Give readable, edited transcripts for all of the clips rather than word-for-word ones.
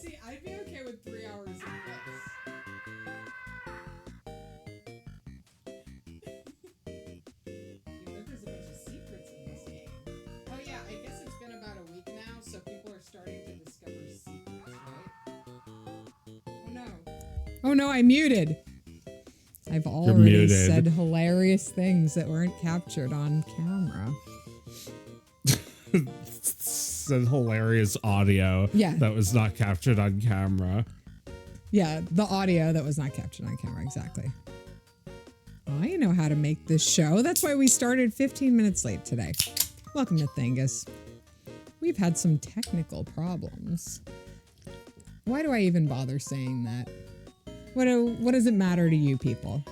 See, I'd be okay with 3 hours of this. There's a bunch of secrets in this game. Oh yeah, I guess it's been about a week now, so people are starting to discover secrets, right? Oh no. Oh no, I muted. I've already said hilarious things that weren't captured on camera. Said hilarious audio that was not captured on camera. Yeah, the audio that was not captured on camera, exactly. I know how to make this show. That's why we started 15 minutes late today. Welcome to Thingus. We've had some technical problems. Why do I even bother saying that? What does it matter to you people?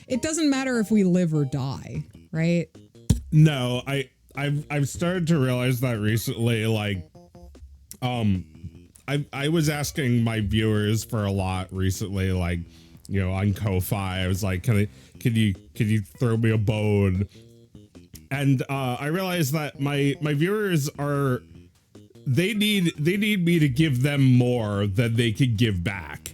It doesn't matter if we live or die, right? No, I've started to realize that recently. Like, I was asking my viewers for a lot recently, like, you know, on Ko-Fi. I was like, can you throw me a bone? And I realized that my viewers they need me to give them more than they can give back.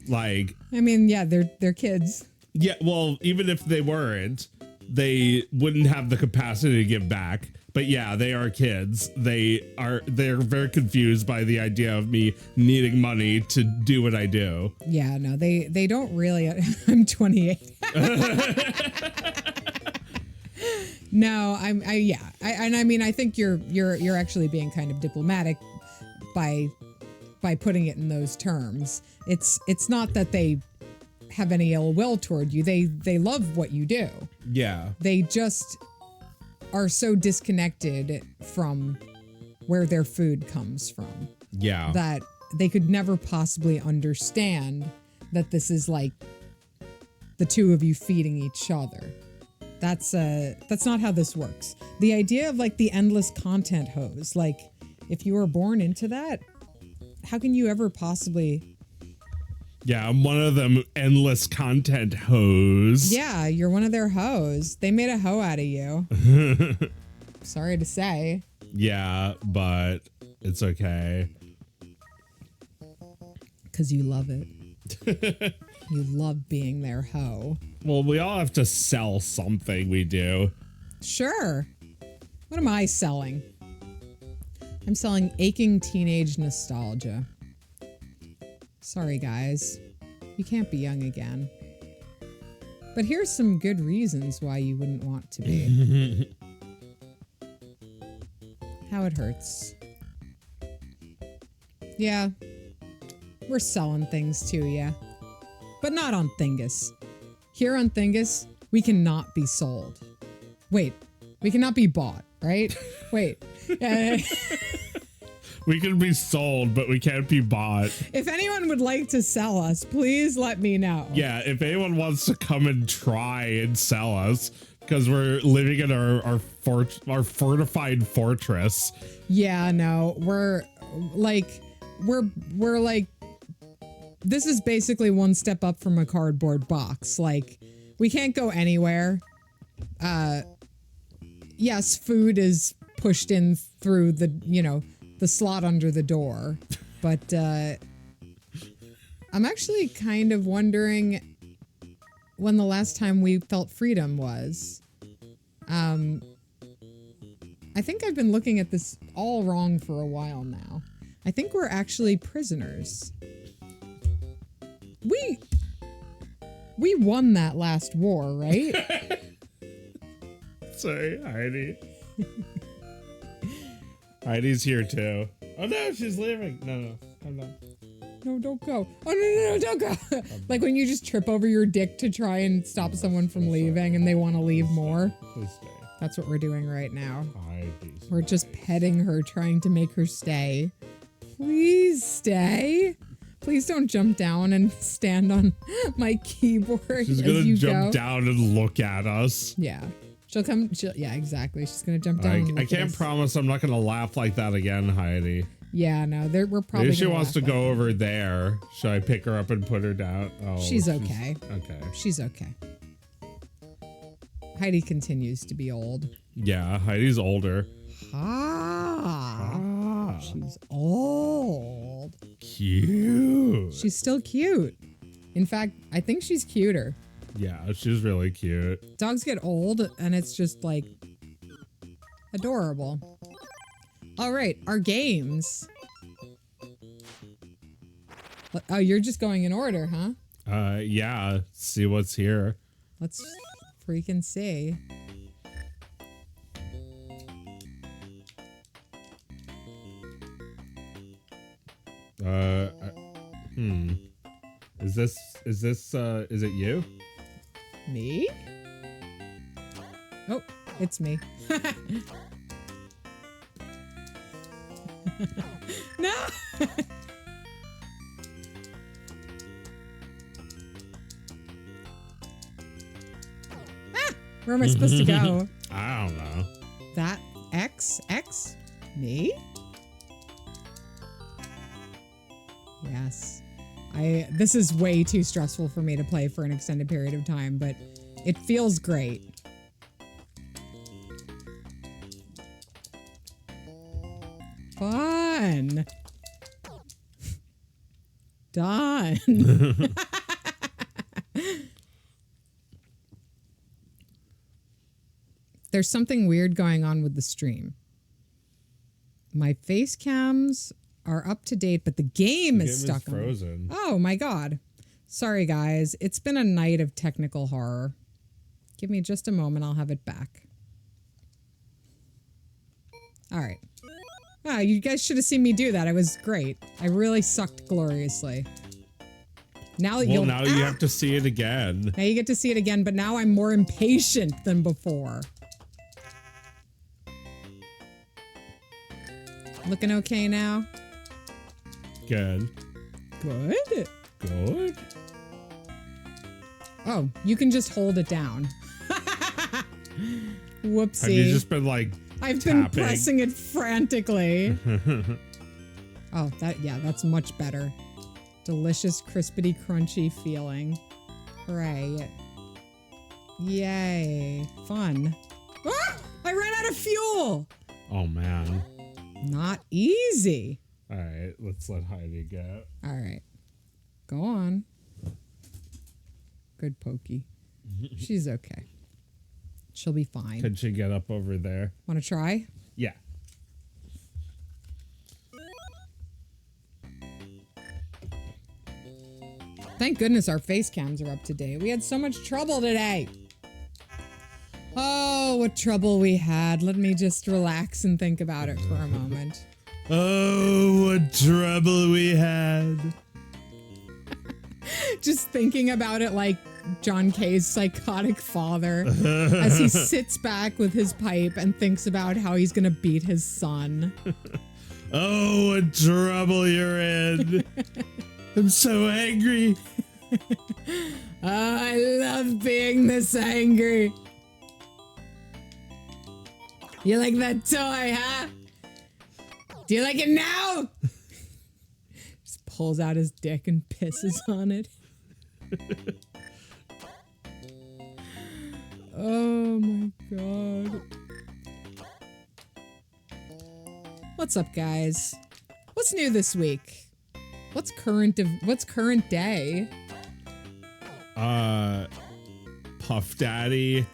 Like, I mean, yeah, they're kids. Yeah, well, even if they weren't, they wouldn't have the capacity to give back. But yeah, they are kids. They're very confused by the idea of me needing money to do what I do. Yeah, no, they don't really. I'm 28. No, I mean, I think you're actually being kind of diplomatic by putting it in those terms. It's not that they have any ill will toward you. They love what you do. Yeah. They just are so disconnected from where their food comes from. Yeah. That they could never possibly understand that this is like the two of you feeding each other. That's not how this works. The idea of like the endless content hose, like if you were born into that, how can you ever possibly? Yeah, I'm one of them endless content hoes. Yeah, you're one of their hoes. They made a hoe out of you. Sorry to say. Yeah, but it's okay. 'Cause you love it. You love being their hoe. Well, we all have to sell something we do. Sure. What am I selling? I'm selling aching teenage nostalgia. Sorry, guys. You can't be young again. But here's some good reasons why you wouldn't want to be. How it hurts. Yeah. We're selling things to ya. But not on Thingus. Here on Thingus, we cannot be sold. Wait, we cannot be bought, right? Wait. We can be sold, but we can't be bought. If anyone would like to sell us, please let me know. Yeah, if anyone wants to come and try and sell us, because we're living in our fortified fortress. Yeah, no, we're like, this is basically one step up from a cardboard box. Like, we can't go anywhere. Yes, food is pushed in through the slot under the door, but I'm actually kind of wondering when the last time we felt freedom was. I think I've been looking at this all wrong for a while now. I think we're actually prisoners. We won that last war, right? Sorry, Heidi. Heidi's here too. Oh no, she's leaving. No, I'm not. No, don't go. Oh, no, don't go. Like when you just trip over your dick to try and stop someone from leaving and they want to leave more. Please stay. That's what we're doing right now. Heidi's We're just petting her, trying to make her stay. Please stay. Please don't jump down and stand on my keyboard. She's gonna jump down and look at us. Yeah. Yeah, exactly. She's gonna jump down. I can't promise I'm not gonna laugh like that again, Heidi. Yeah, no, we're probably. Maybe she wants to go over there. Should I pick her up and put her down? Oh, she's okay. Okay. She's okay. Heidi continues to be old. Yeah, Heidi's older. Ah. She's old. Cute. She's still cute. In fact, I think she's cuter. Yeah, she's really cute. Dogs get old and it's just like adorable. All right, our games. Oh, you're just going in order, huh? Yeah. See what's here. Let's freaking see. Is it you? Me? Oh, it's me. No! Where am I supposed to go? I don't know. That X? Me? Yes. This is way too stressful for me to play for an extended period of time, but it feels great. Fun. Done. There's something weird going on with the stream. My face cams are up to date, but the game is stuck. Frozen. Oh my God. Sorry guys. It's been a night of technical horror. Give me just a moment. I'll have it back. All right. Ah, you guys should have seen me do that. I was great. I really sucked gloriously. Now you have to see it again. Now you get to see it again, but now I'm more impatient than before. Looking okay now? Good. Good? Good. Oh, you can just hold it down. Whoopsie. Have you just been like I've tapping? been pressing it frantically. Oh, that's much better. Delicious, crispity, crunchy feeling. Hooray. Yay. Fun. Ah! I ran out of fuel! Oh, man. Not easy. All right, let's let Heidi go. All right. Go on. Good Pokey. She's okay. She'll be fine. Could she get up over there? Want to try? Yeah. Thank goodness our face cams are up to date. We had so much trouble today. Oh, what trouble we had. Let me just relax and think about it for a moment. Oh, what trouble we had. Just thinking about it like John Kay's psychotic father as he sits back with his pipe and thinks about how he's going to beat his son. Oh, what trouble you're in. I'm so angry. Oh, I love being this angry. You like that toy, huh? Do you like it now? Just pulls out his dick and pisses on it. Oh my God. What's up, guys? What's new this week? What's current day? Puff Daddy.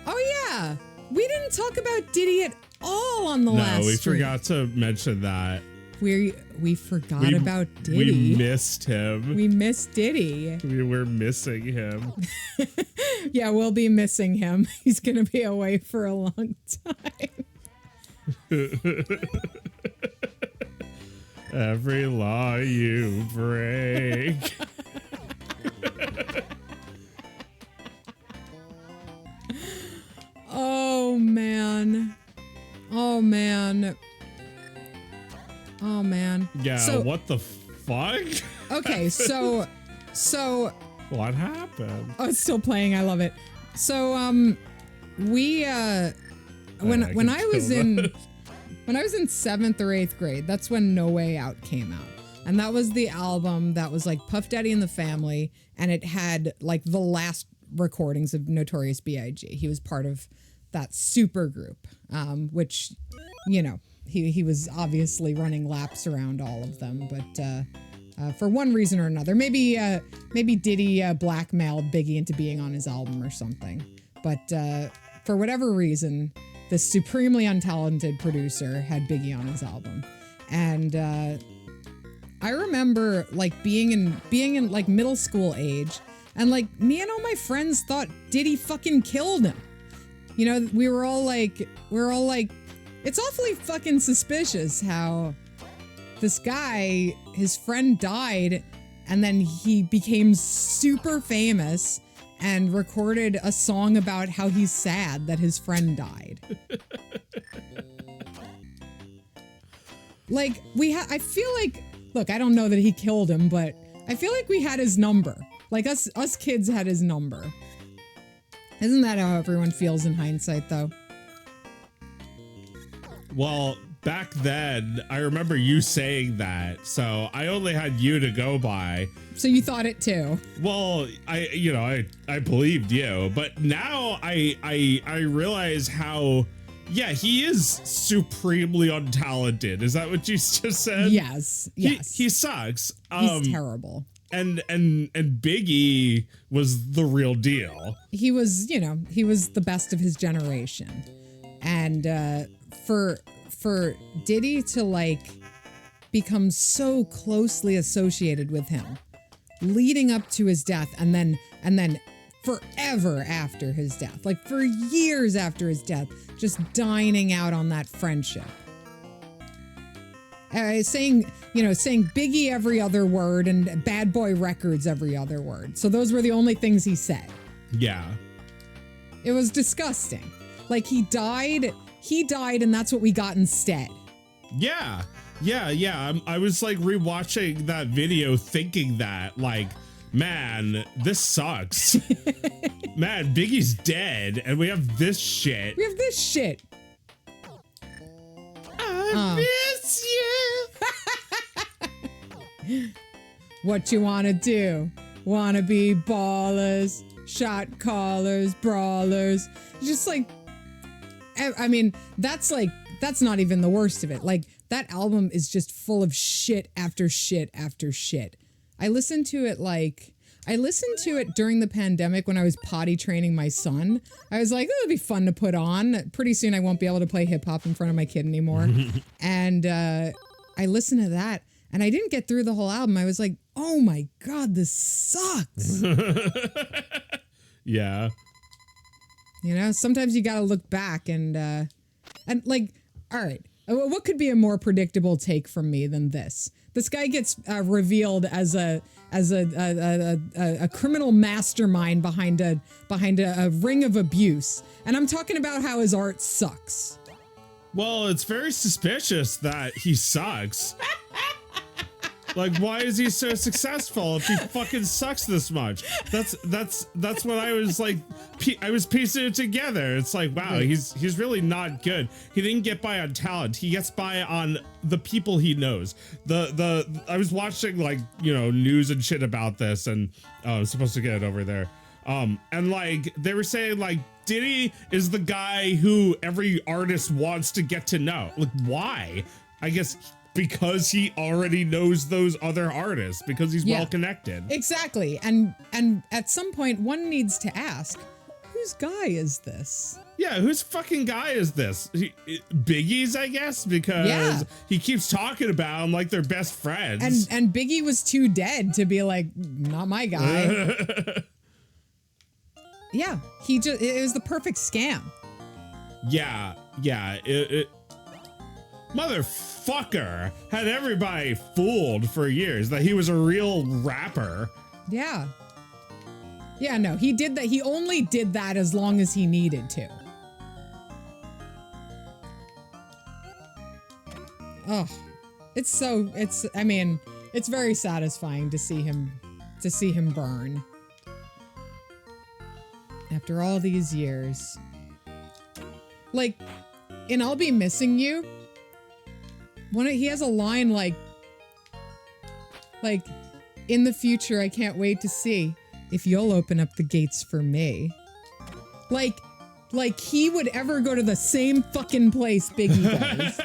Oh yeah. We didn't talk about Diddy at all on the last No, we stream. forgot to mention that. We forgot about Diddy. We missed him. We missed Diddy. We were missing him. Yeah, we'll be missing him. He's gonna be away for a long time. Every law you break. Oh man. Oh man. Oh man. Yeah, So, what the fuck? okay, so What happened? oh, it's still playing. I love it. So we when I was in 7th or 8th grade, that's when No Way Out came out. And that was the album that was like Puff Daddy and the Family, and it had like the last recordings of Notorious B.I.G. He was part of that super group, which, you know, he was obviously running laps around all of them, but for one reason or another, maybe Diddy blackmailed Biggie into being on his album or something. But for whatever reason, the supremely untalented producer had Biggie on his album, and I remember like being in like middle school age, and like me and all my friends thought Diddy fucking killed him. You know, we were all like, it's awfully fucking suspicious how this guy, his friend died, and then he became super famous and recorded a song about how he's sad that his friend died. Like, I feel like, look, I don't know that he killed him, but I feel like we had his number. Like, us kids had his number. Isn't that how everyone feels in hindsight, though? Well, back then, I remember you saying that, so I only had you to go by. So you thought it too? Well, I believed you, but now I realize how, yeah, he is supremely untalented. Is that what you just said? Yes. He sucks. He's terrible. And Biggie was the real deal. He was the best of his generation. And for Diddy to like become so closely associated with him leading up to his death, and then forever after his death, like for years after his death, just dining out on that friendship. Saying Biggie every other word and Bad Boy Records every other word. So those were the only things he said. Yeah. It was disgusting. Like he died and that's what we got instead. Yeah. I was like rewatching that video thinking that, like, man, this sucks. Man, Biggie's dead and we have this shit. I miss you. What you wanna do? Wanna be ballers, shot callers, brawlers. Just like, I mean, that's not even the worst of it. Like, that album is just full of shit after shit after shit. I listened to it during the pandemic when I was potty training my son. I was like, oh, it'll be fun to put on. Pretty soon I won't be able to play hip hop in front of my kid anymore. And I listened to that and I didn't get through the whole album. I was like, oh my God, this sucks. Yeah. You know, sometimes you gotta look back and like, all right, what could be a more predictable take from me than this? This guy gets revealed as a criminal mastermind behind a ring of abuse, and I'm talking about how his art sucks. Well, it's very suspicious that he sucks. Like, why is he so successful if he fucking sucks this much? That's what I was like. I was piecing it together. It's like, wow, he's really not good. He didn't get by on talent. He gets by on the people he knows. I was watching like, you know, news and shit about this, and I was supposed to get it over there. And like they were saying like Diddy is the guy who every artist wants to get to know. Like, why? I guess because he already knows those other artists, because he's well connected. Exactly. And at some point one needs to ask, whose guy is this? Yeah, whose fucking guy is this? Biggie's, I guess, because he keeps talking about him like they're best friends. And Biggie was too dead to be like, not my guy. Yeah, it was the perfect scam. Yeah, it motherfucker had everybody fooled for years that he was a real rapper. Yeah, no, he did that. He only did that as long as he needed to. Oh, I mean, it's very satisfying to see him burn. After all these years. Like, in I'll Be Missing You, he has a line like, in the future, I can't wait to see if you'll open up the gates for me. Like he would ever go to the same fucking place Biggie does.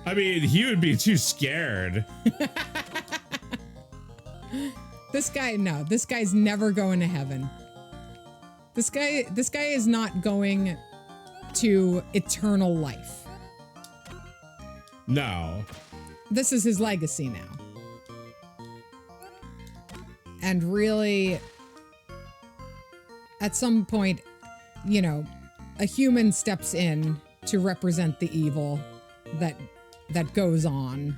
I mean, he would be too scared. This guy's never going to heaven. This guy is not going to eternal life. No. This is his legacy now. And really, at some point, you know, a human steps in to represent the evil that goes on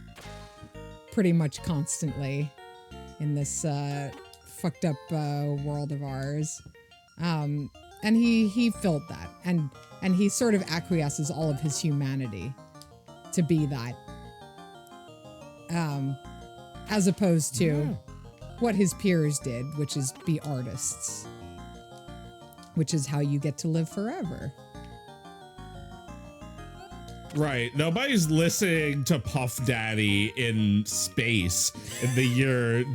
pretty much constantly in this fucked up world of ours. And he filled that, and he sort of acquiesces all of his humanity to be that, as opposed to what his peers did, which is be artists, which is how you get to live forever. Right. Nobody's listening to Puff Daddy in space in the year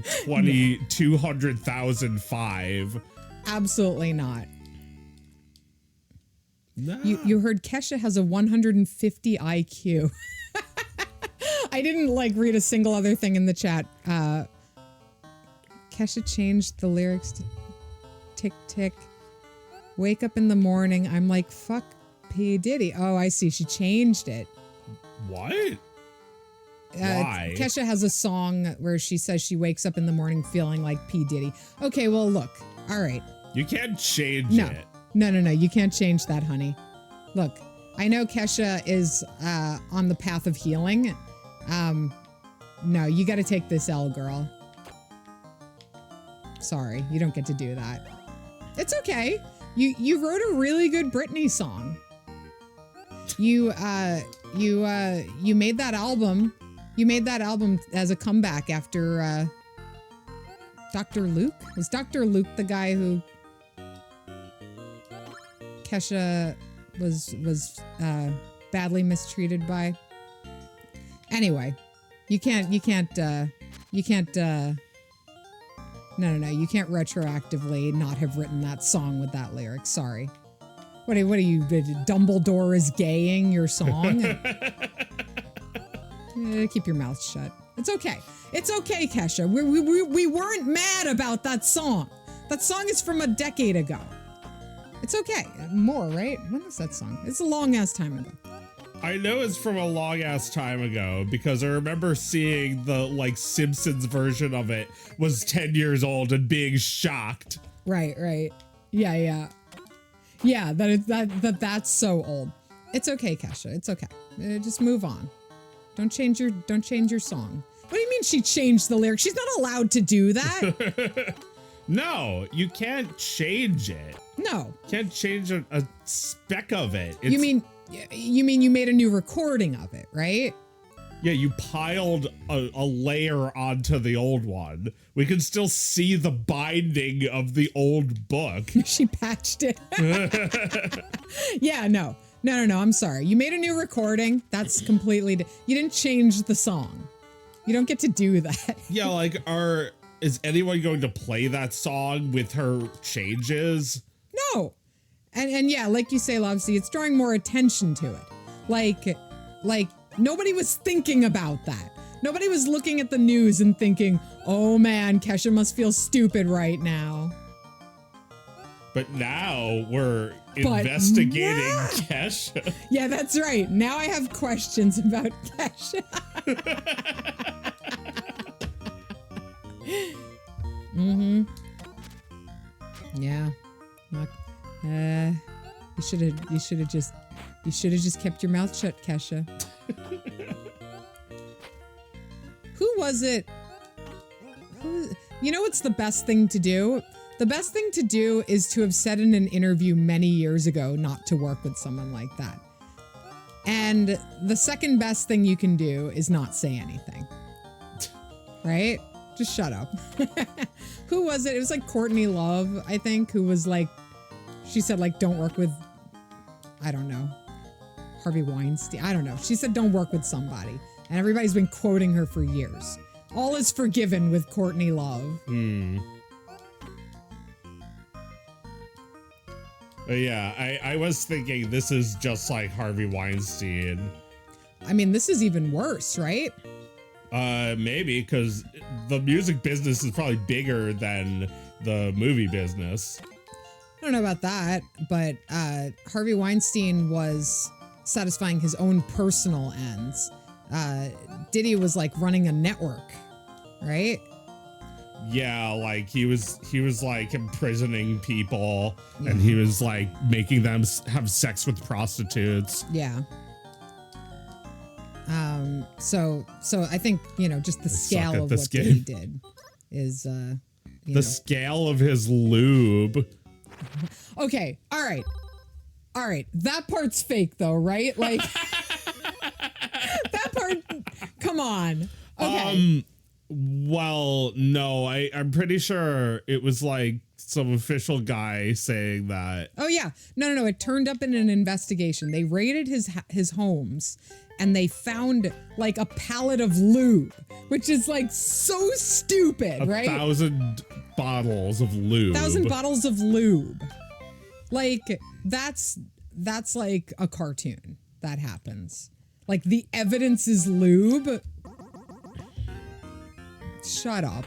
200,005. Absolutely not. No. You heard Kesha has a 150 IQ. I didn't read a single other thing in the chat. Kesha changed the lyrics to tick tick. Wake up in the morning. I'm like, fuck P. Diddy. Oh, I see. She changed it. What? Why? Kesha has a song where she says she wakes up in the morning feeling like P. Diddy. Okay, well, look. All right. You can't change it. No. You can't change that, honey. Look, I know Kesha is on the path of healing. No, you got to take this L, girl. Sorry, you don't get to do that. It's okay. You wrote a really good Britney song. You made that album. You made that album as a comeback after Dr. Luke. Was Dr. Luke the guy who Kesha was badly mistreated by? Anyway, you can't retroactively not have written that song with that lyric. Sorry. What are you, Dumbledore is gaying your song? Keep your mouth shut. It's okay. It's okay, Kesha. We weren't mad about that song. That song is from a decade ago. It's okay. More, right? When was that song? It's a long ass time ago. I know it's from a long ass time ago because I remember seeing the Simpsons version of it was 10 years old and being shocked. Right. Yeah. That's so old. It's okay, Kesha. It's okay. Just move on. Don't change your song. What do you mean she changed the lyrics? She's not allowed to do that. No, you can't change it. No. Can't change a speck of it. You mean you made a new recording of it, right? Yeah, you piled a layer onto the old one. We can still see the binding of the old book. She patched it. Yeah, no. I'm sorry. You made a new recording. That's completely... You didn't change the song. You don't get to do that. Yeah, is anyone going to play that song with her changes? No. And yeah, like you say, Lovesy, it's drawing more attention to it. Like nobody was thinking about that. Nobody was looking at the news and thinking, oh man, Kesha must feel stupid right now. But now we're investigating Kesha. Yeah, that's right. Now I have questions about Kesha. Yeah. Look, you should have just kept your mouth shut, Kesha. Who was it? You know what's the best thing to do? The best thing to do is to have said in an interview many years ago not to work with someone like that. And the second best thing you can do is not say anything. Right? Just shut up. Who was it? It was Courtney Love, I think, who was she said don't work with, I don't know, Harvey Weinstein. I don't know. She said don't work with somebody. And everybody's been quoting her for years. All is forgiven with Courtney Love. Yeah, I was thinking this is just like Harvey Weinstein. I mean, this is even worse, right? Maybe because the music business is probably bigger than the movie business. I don't know about that, but Harvey Weinstein was satisfying his own personal ends. Diddy was like running a network, right? Yeah, like he was like imprisoning people, and he was like making them have sex with prostitutes. Yeah. So I think, just the scale of what Diddy did is the scale of his lube. Okay, all right. That part's fake though, right? Like that part. Come on. Okay. Well, no, I'm pretty sure it was like some official guy saying that. Oh yeah, no. It turned up in an investigation. They raided his homes, and they found like a pallet of lube, which is like so stupid, right? 1,000 bottles of lube. 1,000 bottles of lube. Like that's like a cartoon that happens. Like the evidence is lube. Shut up.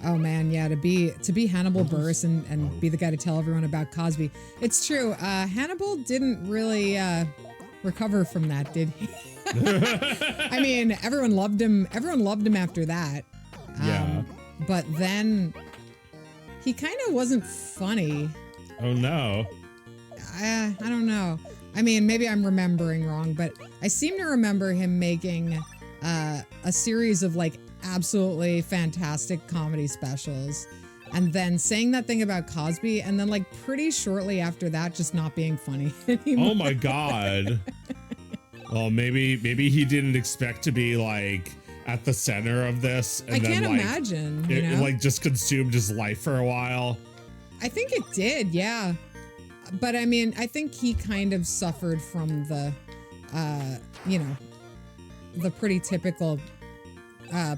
Oh man, yeah, to be Hannibal Buress and be the guy to tell everyone about Cosby. It's true. Hannibal didn't really recover from that, did he? I mean, everyone loved him. Everyone loved him after that. Yeah. But then he kind of wasn't funny. Oh no. I don't know. I mean, maybe I'm remembering wrong, but I seem to remember him making a series of like absolutely fantastic comedy specials, and then saying that thing about Cosby, and then like pretty shortly after that, just not being funny anymore. Oh my God. Well, maybe he didn't expect to be like at the center of this. And I then, can't like, imagine. It like just consumed his life for a while. I think it did, yeah. But I mean, I think he kind of suffered from the, the pretty typical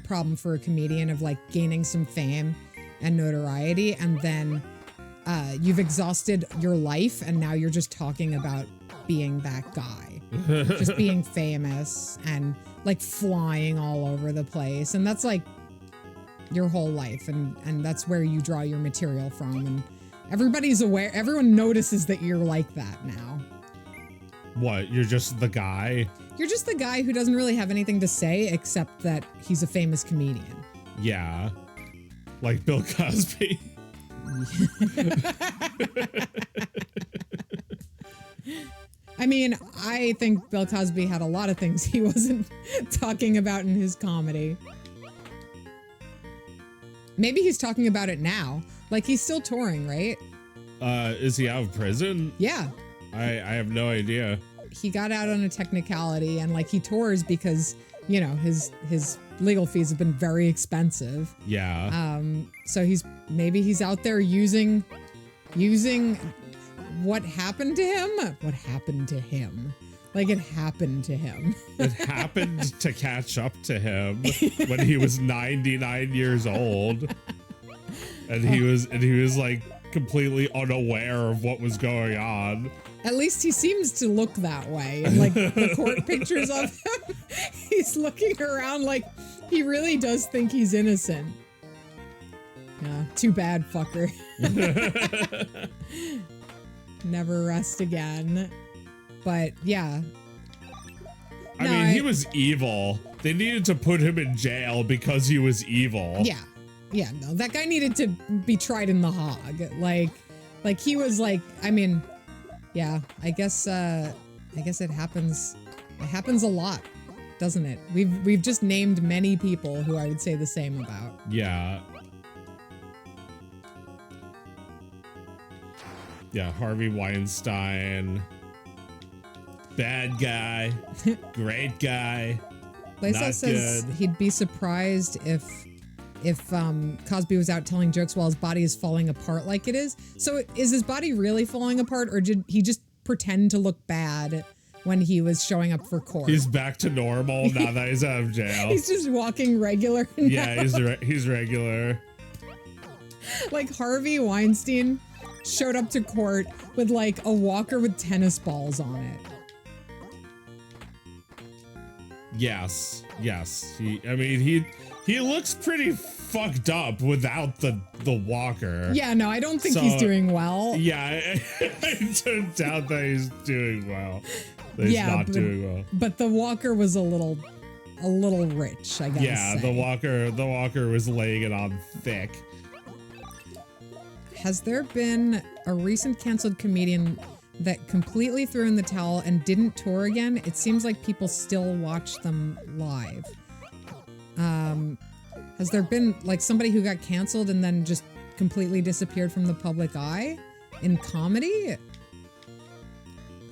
problem for a comedian of like gaining some fame and notoriety, and then you've exhausted your life, and now you're just talking about being that guy, just being famous and like flying all over the place, and that's like your whole life, and that's where you draw your material from, and everybody's aware. Everyone notices that you're like that now. What? You're just the guy? You're just the guy who doesn't really have anything to say except that he's a famous comedian. Yeah. Like Bill Cosby. I mean, I think Bill Cosby had a lot of things he wasn't talking about in his comedy. Maybe he's talking about it now. Like, he's still touring, right? Is he out of prison? Yeah. I have no idea. He got out on a technicality, and like he tours because, his legal fees have been very expensive. Yeah. So maybe he's out there using what happened to him. What happened to him? Like it happened to him. It happened to catch up to him when he was 99 years old. And he was like completely unaware of what was going on. At least he seems to look that way. And like the court pictures of him, he's looking around like he really does think he's innocent. Yeah, too bad, fucker. Never rest again. But yeah. I mean, he was evil. They needed to put him in jail because he was evil. Yeah. Yeah, no, that guy needed to be tried in the hog. Like he was like, I mean, yeah, I guess it happens. It happens a lot, doesn't it? We've just named many people who I would say the same about. Yeah. Yeah, Harvey Weinstein. Bad guy. Great guy. Lisa says good. He'd be surprised if Cosby was out telling jokes while his body is falling apart like it is. So is his body really falling apart, or did he just pretend to look bad when he was showing up for court? He's back to normal now that he's out of jail. He's just walking regular now. Yeah, he's regular. Like Harvey Weinstein showed up to court with like a walker with tennis balls on it. Yes. He looks pretty fucked up without the walker. Yeah, no, I don't think he's doing well. Yeah, I don't doubt that he's doing well. He's not doing well. But the walker was a little rich, I guess. Yeah, the walker was laying it on thick. Has there been a recent canceled comedian that completely threw in the towel and didn't tour again? It seems like people still watch them live. Has there been like somebody who got canceled and then just completely disappeared from the public eye in comedy?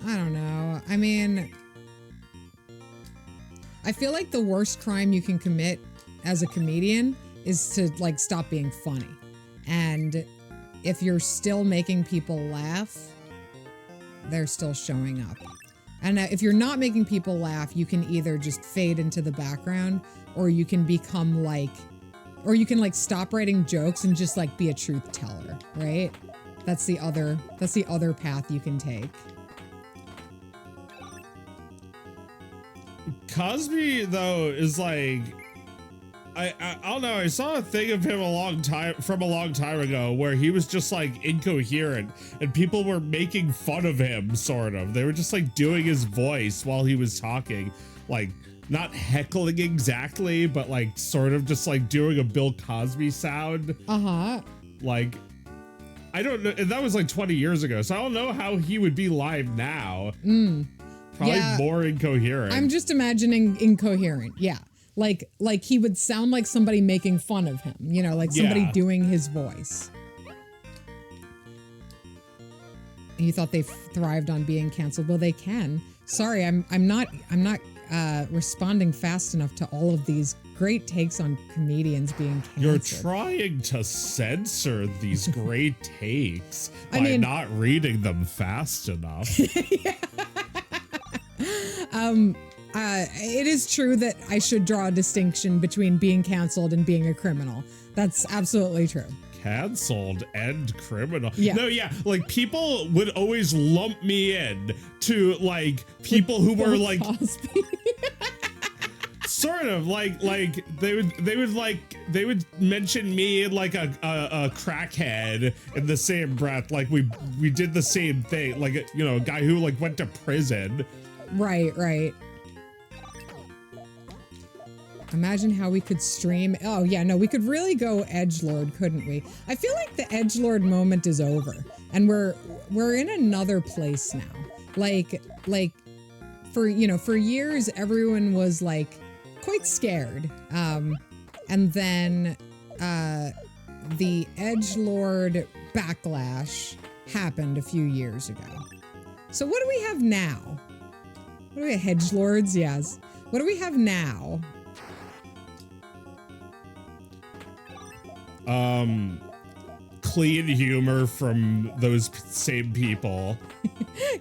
I don't know. I mean, I feel like the worst crime you can commit as a comedian is to like stop being funny. And if you're still making people laugh, they're still showing up. And if you're not making people laugh, you can either just fade into the background, or you can become like, or you can like stop writing jokes and just like be a truth teller, right? That's the other path you can take. Cosby though is like, I don't know. I saw a thing of him a long time ago where he was just like incoherent and people were making fun of him, sort of. They were just like doing his voice while he was talking, like not heckling exactly, but like sort of just like doing a Bill Cosby sound. Like, I don't know. And that was like 20 years ago, so I don't know how he would be live now. Probably more incoherent. I'm just imagining incoherent. Yeah. Like he would sound like somebody making fun of him, you know, like somebody doing his voice. You thought they thrived on being canceled? Well, they can. Sorry, I'm not responding fast enough to all of these great takes on comedians being canceled. You're trying to censor these great takes by not reading them fast enough. It is true that I should draw a distinction between being canceled and being a criminal. That's absolutely true. Canceled and criminal. Yeah. No, yeah. Like people would always lump me in to like people who were like sort of like they would mention me like a crackhead in the same breath. Like we did the same thing. Like, you know, a guy who like went to prison. Right. Imagine how we could stream. Oh yeah, no, we could really go edgelord, couldn't we? I feel like the edgelord moment is over, and we're in another place now. Like for years everyone was like quite scared, and then the edgelord backlash happened a few years ago. So what do we have now? What do we have? Hedgelords? Yes. What do we have now? Clean humor from those same people.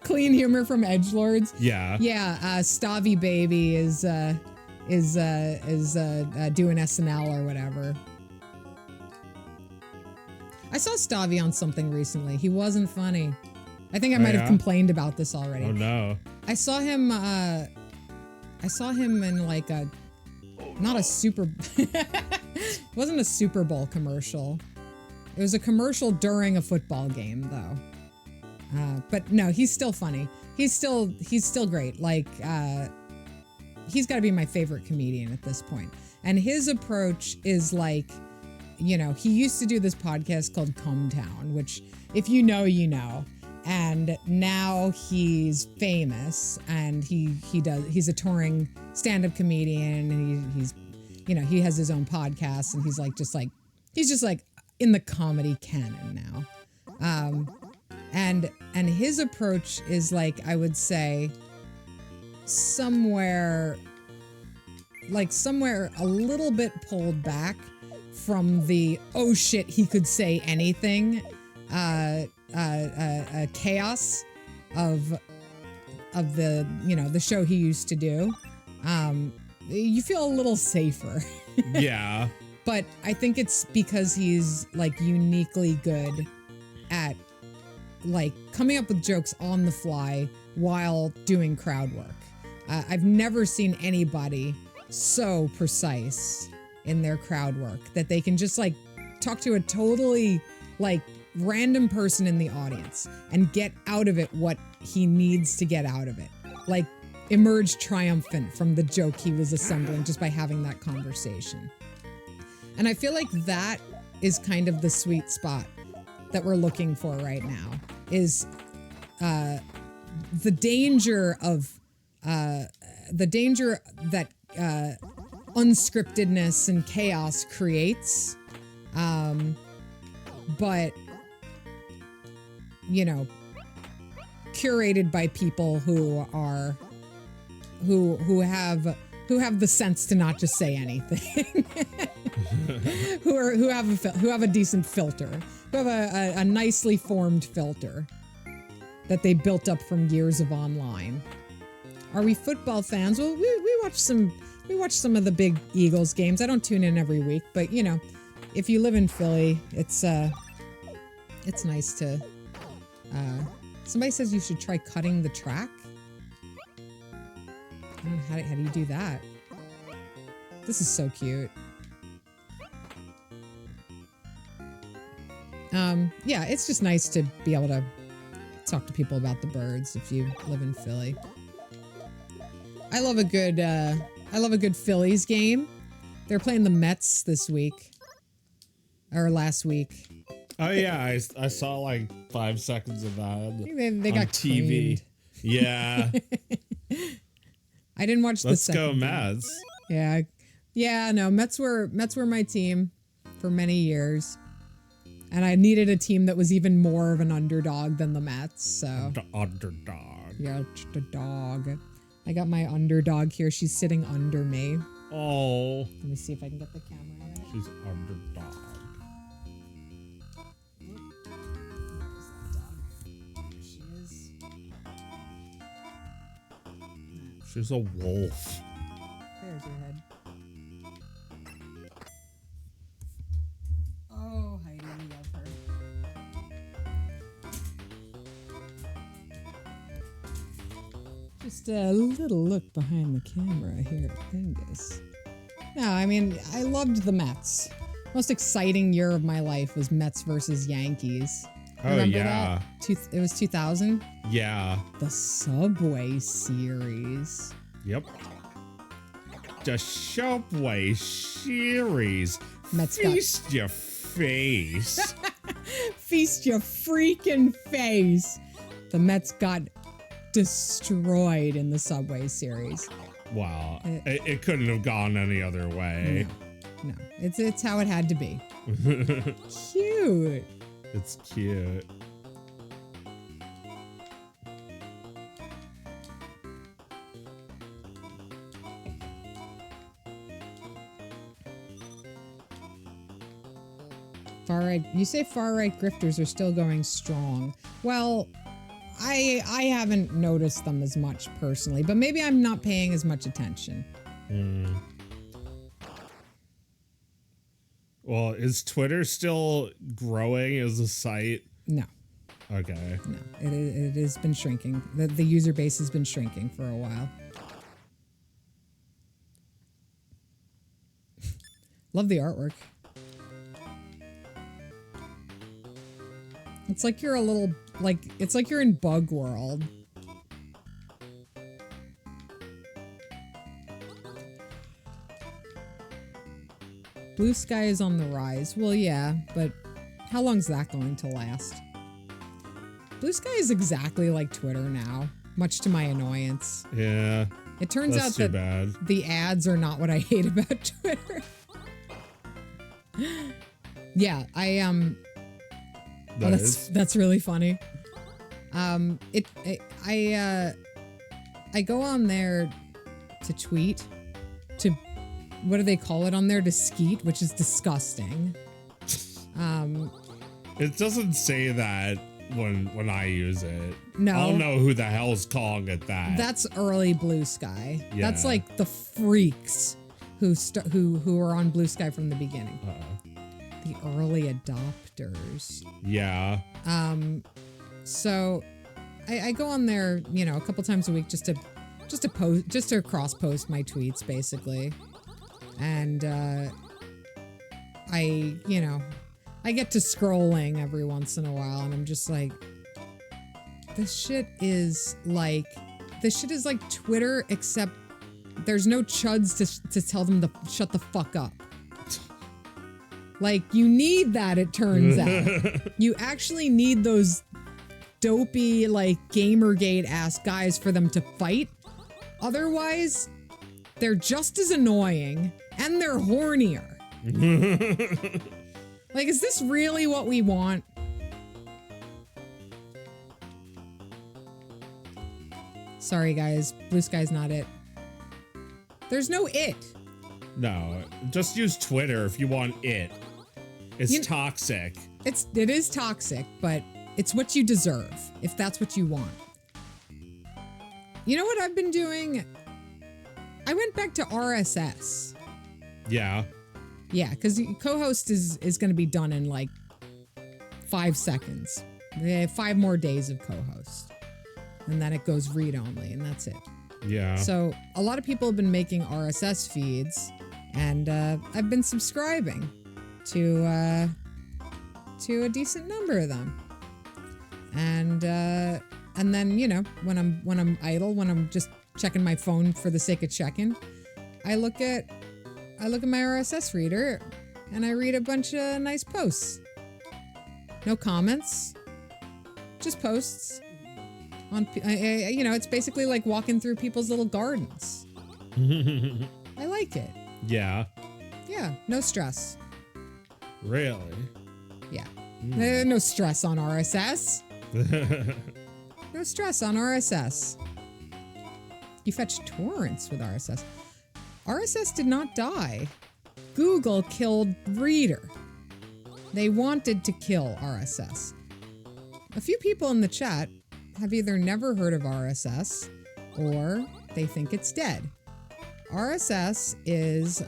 Clean humor from edgelords. Yeah. Yeah. Stavy Baby is doing SNL or whatever. I saw Stavy on something recently. He wasn't funny. I think I might have complained about this already. Oh no. I saw him in like not a Super it wasn't a Super Bowl commercial. It was a commercial during a football game though. But no, he's still funny. He's still great. Like he's got to be my favorite comedian at this point. And his approach is like, you know, he used to do this podcast called Come Town, which if you know, you know. And now he's famous and he's a touring stand-up comedian, and he's you know, he has his own podcast, and he's just like in the comedy canon now. And his approach is like, I would say somewhere a little bit pulled back from the, oh shit, he could say anything, chaos of the, you know, the show he used to do. You feel a little safer. Yeah. But I think it's because he's like uniquely good at like coming up with jokes on the fly while doing crowd work. I've never seen anybody so precise in their crowd work that they can just like talk to a totally like random person in the audience and get out of it what he needs to get out of it. Like emerge triumphant from the joke he was assembling just by having that conversation. And I feel like that is kind of the sweet spot that we're looking for right now is the danger that unscriptedness and chaos creates. But, you know, curated by people who are, who have the sense to not just say anything, who have a decent filter, who have a nicely formed filter that they built up from years of online. Are we football fans? Well, we watch some of the big Eagles games. I don't tune in every week, but you know, if you live in Philly, it's nice to. Somebody says you should try cutting the track. I don't know, how do you do that? This is so cute. Yeah, it's just nice to be able to talk to people about the birds if you live in Philly. I love a good Phillies game. They're playing the Mets this week. Or last week. Oh yeah, I saw like 5 seconds of that. They got TV. Creamed. Yeah. I didn't watch the Let's second go game. Mets. Yeah, no, Mets were my team for many years. And I needed a team that was even more of an underdog than the Mets, so. The underdog. Yeah, the dog. I got my underdog here. She's sitting under me. Oh. Let me see if I can get the camera on it. She's underdog. Where's that dog? There she is. She's a wolf. There's your head. Oh, Heidi, we love her. Just a little look behind the camera here at Thingus. No, I mean, I loved the Mets. Most exciting year of my life was Mets versus Yankees. Oh, Remember yeah. that? It was 2000? Yeah. The Subway Series. Yep. The Subway Series. Mets got- Feast your face. Feast your freaking face. The Mets got destroyed in the Subway Series. Wow. It couldn't have gone any other way. No. It's how it had to be. Cute. It's cute. Far right. You say far right grifters are still going strong. Well, I haven't noticed them as much personally, but maybe I'm not paying as much attention. Well, is Twitter still growing as a site? No. Okay. No. It has been shrinking. The user base has been shrinking for a while. Love the artwork. It's like you're a little, it's like you're in Bug World. Blue sky is on the rise. Well, yeah, but how long's that going to last? Blue sky is exactly like Twitter now, much to my annoyance. Yeah. It turns out that bad. the ads are not what I hate about Twitter. Yeah, that's really funny. I go on there to tweet, to what do they call it on there? To skeet, which is disgusting. It doesn't say that when I use it. No. I don't know who the hell's calling it that. That's early Blue Sky. Yeah. That's like the freaks who are on Blue Sky from the beginning. The early adopters. Yeah. So I go on there, you know, a couple times a week just to post, just to cross post my tweets basically. And I get to scrolling every once in a while and I'm just like, this shit is like Twitter, except there's no chuds to tell them to shut the fuck up. Like, you need that, it turns out. You actually need those dopey, like, Gamergate-ass guys for them to fight. Otherwise, they're just as annoying, and they're hornier. Like, is this really what we want? Sorry, guys. Blue Sky's not it. There's no it. No, just use Twitter if you want it. It's toxic. It is toxic, but it's what you deserve, if that's what you want. You know what I've been doing? I went back to RSS. Yeah. Yeah, because co-host is going to be done in like 5 seconds. They have 5 more days of co-host. And then it goes read only, and that's it. Yeah. So a lot of people have been making RSS feeds, and I've been subscribing to a decent number of them. And then, you know, when I'm idle, when I'm just checking my phone for the sake of checking, I look at my RSS reader and I read a bunch of nice posts. No comments, just posts. You know, it's basically like walking through people's little gardens. I like it. Yeah. Yeah, no stress. Really? Yeah. No stress on RSS. No stress on RSS. You fetch torrents with RSS. RSS did not die. Google killed Reader. They wanted to kill RSS. A few people in the chat have either never heard of RSS or they think it's dead. RSS is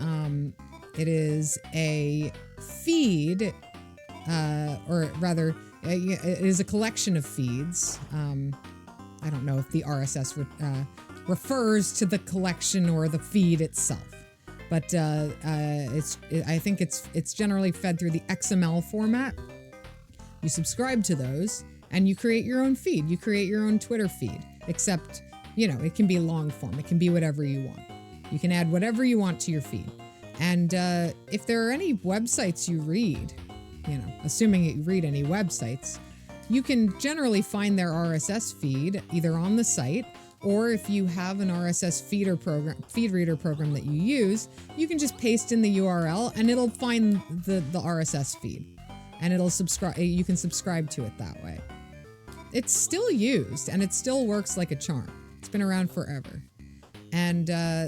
it is a feed, or rather, it is a collection of feeds. I don't know if the RSS refers to the collection or the feed itself, but I think it's generally fed through the XML format. You subscribe to those, and you create your own feed. You create your own Twitter feed, except, you know, it can be long form. It can be whatever you want. You can add whatever you want to your feed. And if there are any websites you read, you know, assuming you read any websites, you can generally find their RSS feed either on the site, or if you have an RSS feed reader program that you use, you can just paste in the URL and it'll find the RSS feed, and it'll subscribe. You can subscribe to it that way. It's still used and it still works like a charm. It's been around forever. And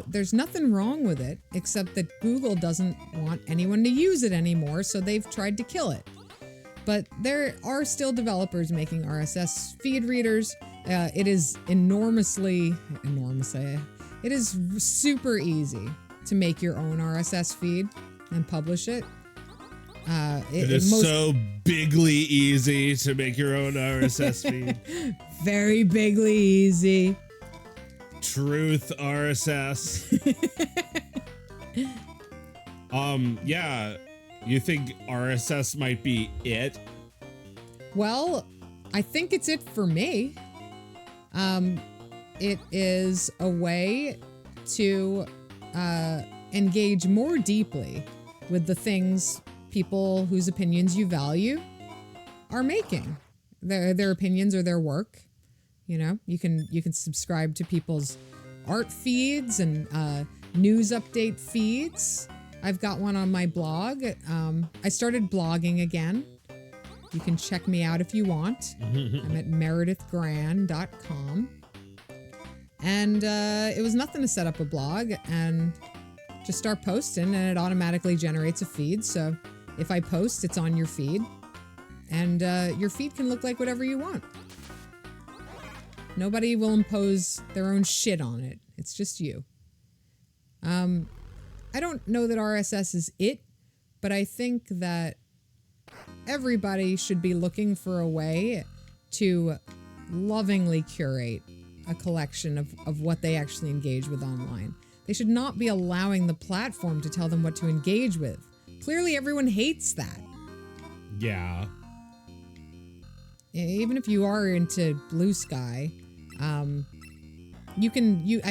there's nothing wrong with it, except that Google doesn't want anyone to use it anymore, so they've tried to kill it. But there are still developers making RSS feed readers. It is it is super easy to make your own RSS feed and publish it. It is so bigly easy to make your own RSS feed. Very bigly easy. Truth RSS. Yeah. You think RSS might be it? Well, I think it's it for me. It is a way to engage more deeply with the things people whose opinions you value are making. Their opinions or their work. You know, you can subscribe to people's art feeds and news update feeds. I've got one on my blog. I started blogging again. You can check me out if you want. I'm at meredithgran.com. And it was nothing to set up a blog and just start posting, and it automatically generates a feed. So if I post, it's on your feed. And your feed can look like whatever you want. Nobody will impose their own shit on it. It's just you. I don't know that RSS is it, but I think that everybody should be looking for a way to lovingly curate a collection of what they actually engage with online. They should not be allowing the platform to tell them what to engage with. Clearly, everyone hates that. Yeah. Even if you are into Blue Sky, I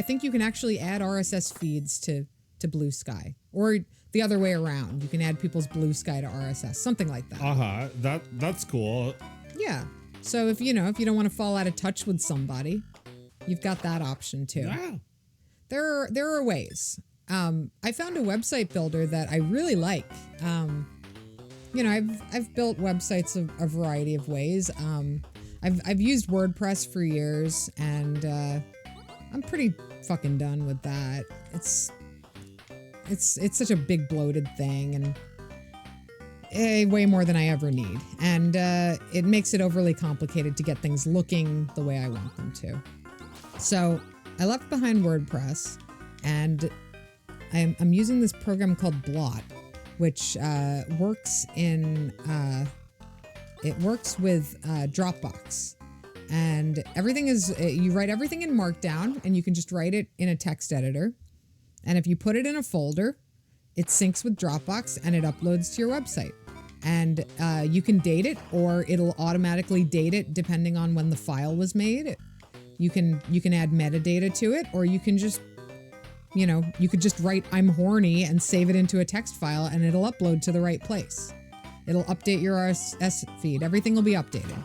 think you can actually add RSS feeds to Blue Sky, or the other way around. You can add people's Blue Sky to RSS, something like that. That's cool. Yeah. So if you don't want to fall out of touch with somebody, you've got that option too. Yeah. There are ways. I found a website builder that I really like. I've built websites a variety of ways. I've used WordPress for years, and I'm pretty fucking done with that. It's such a big bloated thing, and way more than I ever need. And it makes it overly complicated to get things looking the way I want them to. So I left behind WordPress, and I'm using this program called Blot, which works with Dropbox. And everything is, you write everything in Markdown, and you can just write it in a text editor. And if you put it in a folder, it syncs with Dropbox and it uploads to your website. And you can date it, or it'll automatically date it depending on when the file was made. You can add metadata to it, or you can just, you could just write "I'm horny" and save it into a text file, and it'll upload to the right place. It'll update your RSS feed. Everything will be updated.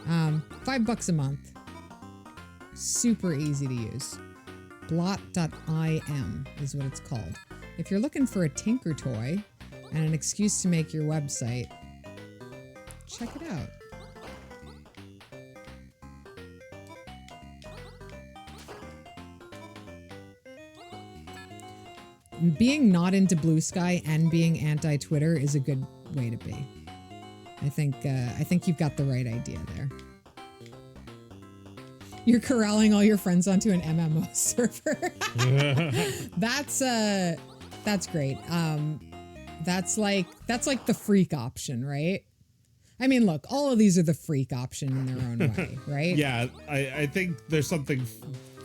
$5 a month. Super easy to use. Blot.im is what it's called. If you're looking for a tinker toy and an excuse to make your website, check it out. Being not into Blue Sky and being anti-Twitter is a good way to be. I think you've got the right idea there. You're corralling all your friends onto an MMO server. That's great. That's like the freak option, right? I mean, look, all of these are the freak option in their own way, right? Yeah, I think there's something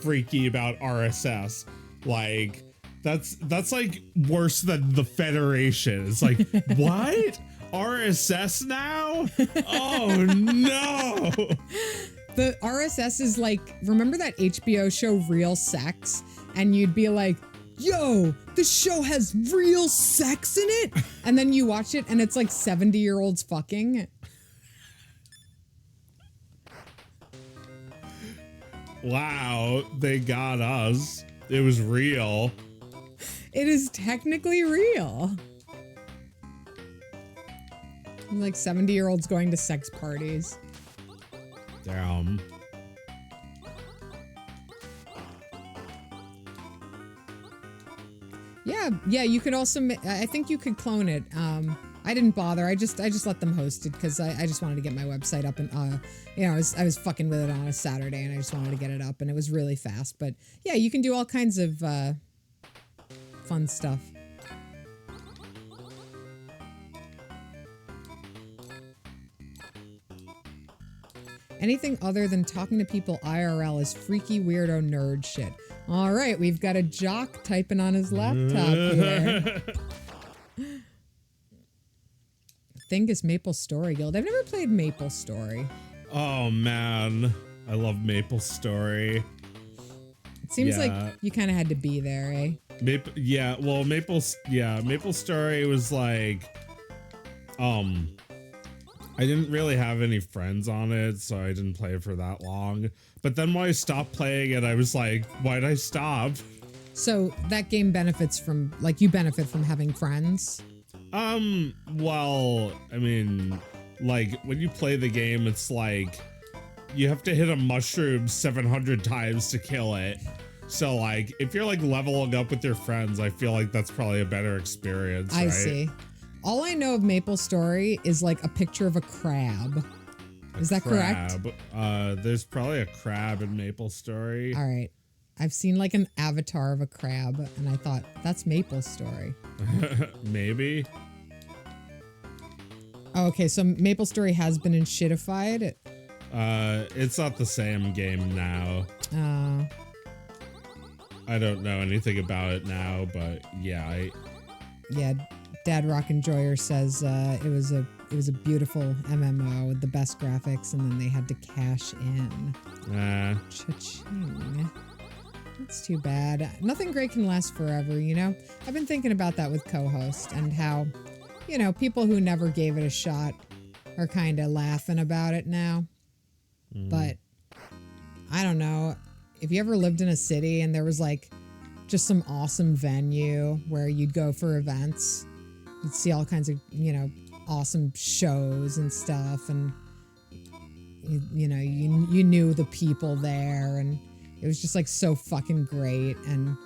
freaky about RSS. Like, that's like worse than the Federation. It's like, what? RSS now? Oh no! The RSS is like, remember that HBO show Real Sex? And you'd be like, yo, this show has real sex in it? And then you watch it and it's like 70-year-olds fucking. Wow, they got us. It was real. It is technically real. Like 70-year-olds going to sex parties. Damn. Yeah, you could also, I think you could clone it. I didn't bother. I just let them host it because I just wanted to get my website up, and I was fucking with it on a Saturday, and I just wanted to get it up, and it was really fast. But yeah, you can do all kinds of fun stuff. Anything other than talking to people IRL is freaky weirdo nerd shit. All right, we've got a jock typing on his laptop here. Thingus Maple Story Guild. I've never played Maple Story. Oh man, I love Maple Story. It seems like you kind of had to be there, eh? Maple Story was like, I didn't really have any friends on it, so I didn't play it for that long. But then when I stopped playing it, I was like, why'd I stop? So that game benefits from, like, you benefit from having friends? Well, I mean, like, when you play the game, it's like, you have to hit a mushroom 700 times to kill it. So, like, if you're, like, leveling up with your friends, I feel like that's probably a better experience, right? I see. All I know of Maple Story is like a picture of a crab. Is that correct? There's probably a crab in Maple Story. All right. I've seen like an avatar of a crab, and I thought, that's Maple Story. Maybe. Oh, okay, so Maple Story has been in shitified. It's not the same game now. Uh, I don't know anything about it now, but yeah, yeah, Dad Rock Enjoyer says it was a beautiful MMO with the best graphics, and then they had to cash in. Cha-ching. That's too bad. Nothing great can last forever, you know? I've been thinking about that with co-host and how, you know, people who never gave it a shot are kind of laughing about it now. But I don't know. If you ever lived in a city and there was like just some awesome venue where you'd go for events, you'd see all kinds of, you know, awesome shows and stuff, and you know, you knew the people there, and it was just like so fucking great. And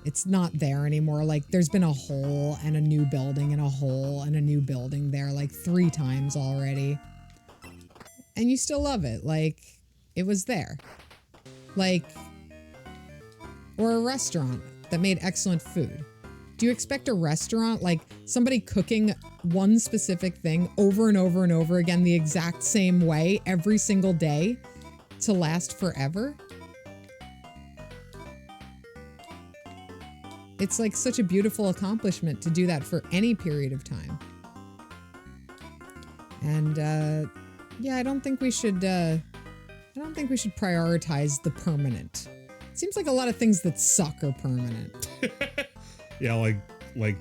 it's not there anymore. Like there's been a hole and a new building and a hole and a new building there like 3 times already. And you still love it. Like it was there. Like, or a restaurant that made excellent food. Do you expect a restaurant, like somebody cooking one specific thing over and over and over again the exact same way every single day to last forever? It's like such a beautiful accomplishment to do that for any period of time. And yeah, I don't think we should prioritize the permanent. It seems like a lot of things that suck are permanent. Yeah, like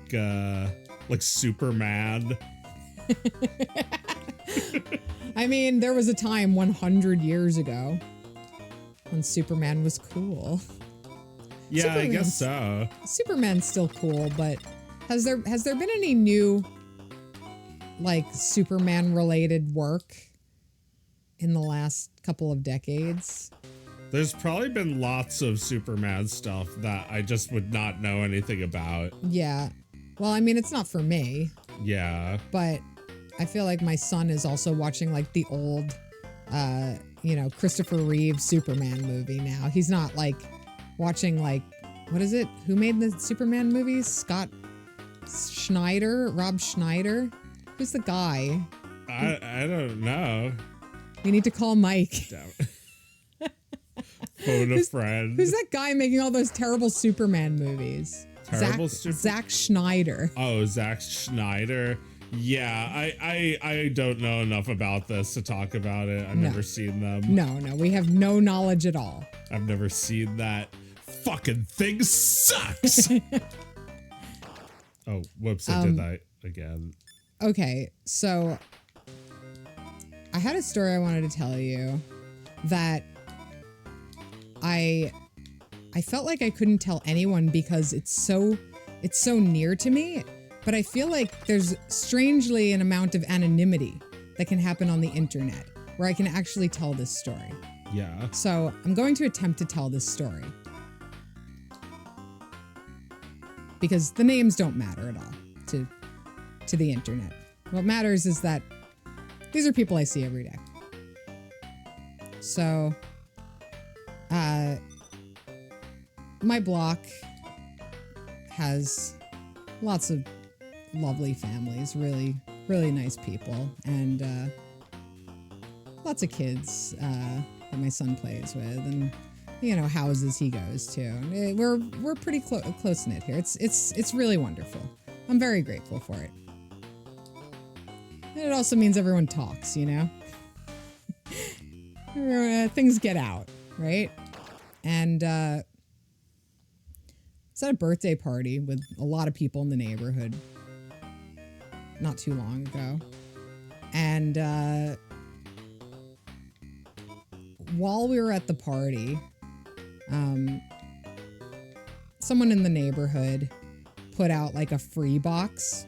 Superman. I mean, there was a time 100 years ago when Superman was cool. Yeah, I guess so. Superman's still cool, but has there been any new like Superman related work in the last couple of decades? There's probably been lots of Superman stuff that I just would not know anything about. Yeah. Well, I mean, it's not for me. Yeah. But I feel like my son is also watching like the old, you know, Christopher Reeve Superman movie now. He's not like watching like, what is it? Who made the Superman movies? Scott Schneider? Rob Schneider? Who's the guy? I don't know. We need to call Mike. Phone a friend. Who's that guy making all those terrible Superman movies? Zack Schneider. Oh, Zack Schneider. Yeah, I don't know enough about this to talk about it. I've never seen them. No, we have no knowledge at all. I've never seen that. Fucking thing sucks. Oh, whoops, I did that again. Okay, so I had a story I wanted to tell you that I felt like I couldn't tell anyone because it's so near to me, but I feel like there's strangely an amount of anonymity that can happen on the internet where I can actually tell this story. Yeah. So I'm going to attempt to tell this story because the names don't matter at all to the internet. What matters is that these are people I see every day. So, my block has lots of lovely families, really, really nice people, and lots of kids that my son plays with, and you know, houses he goes to. And we're pretty close knit here. It's really wonderful. I'm very grateful for it. And it also means everyone talks, you know? Things get out, right? And I was at a birthday party with a lot of people in the neighborhood not too long ago. And while we were at the party, someone in the neighborhood put out like a free box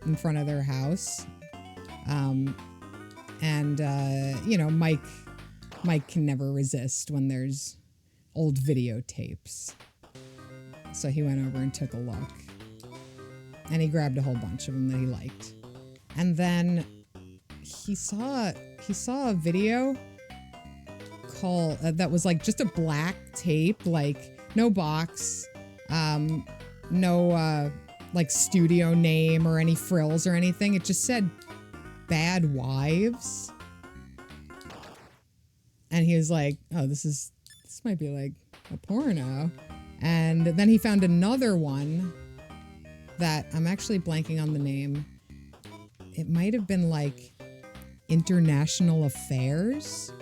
in front of their house. You know, Mike can never resist when there's old videotapes. So he went over and took a look. And he grabbed a whole bunch of them that he liked. And then he saw a video called that was like just a black tape, like no box, no like studio name or any frills or anything. It just said Bad Wives. And he was like, oh, this might be like a porno. And then he found another one that I'm actually blanking on the name. It might have been like International Affairs.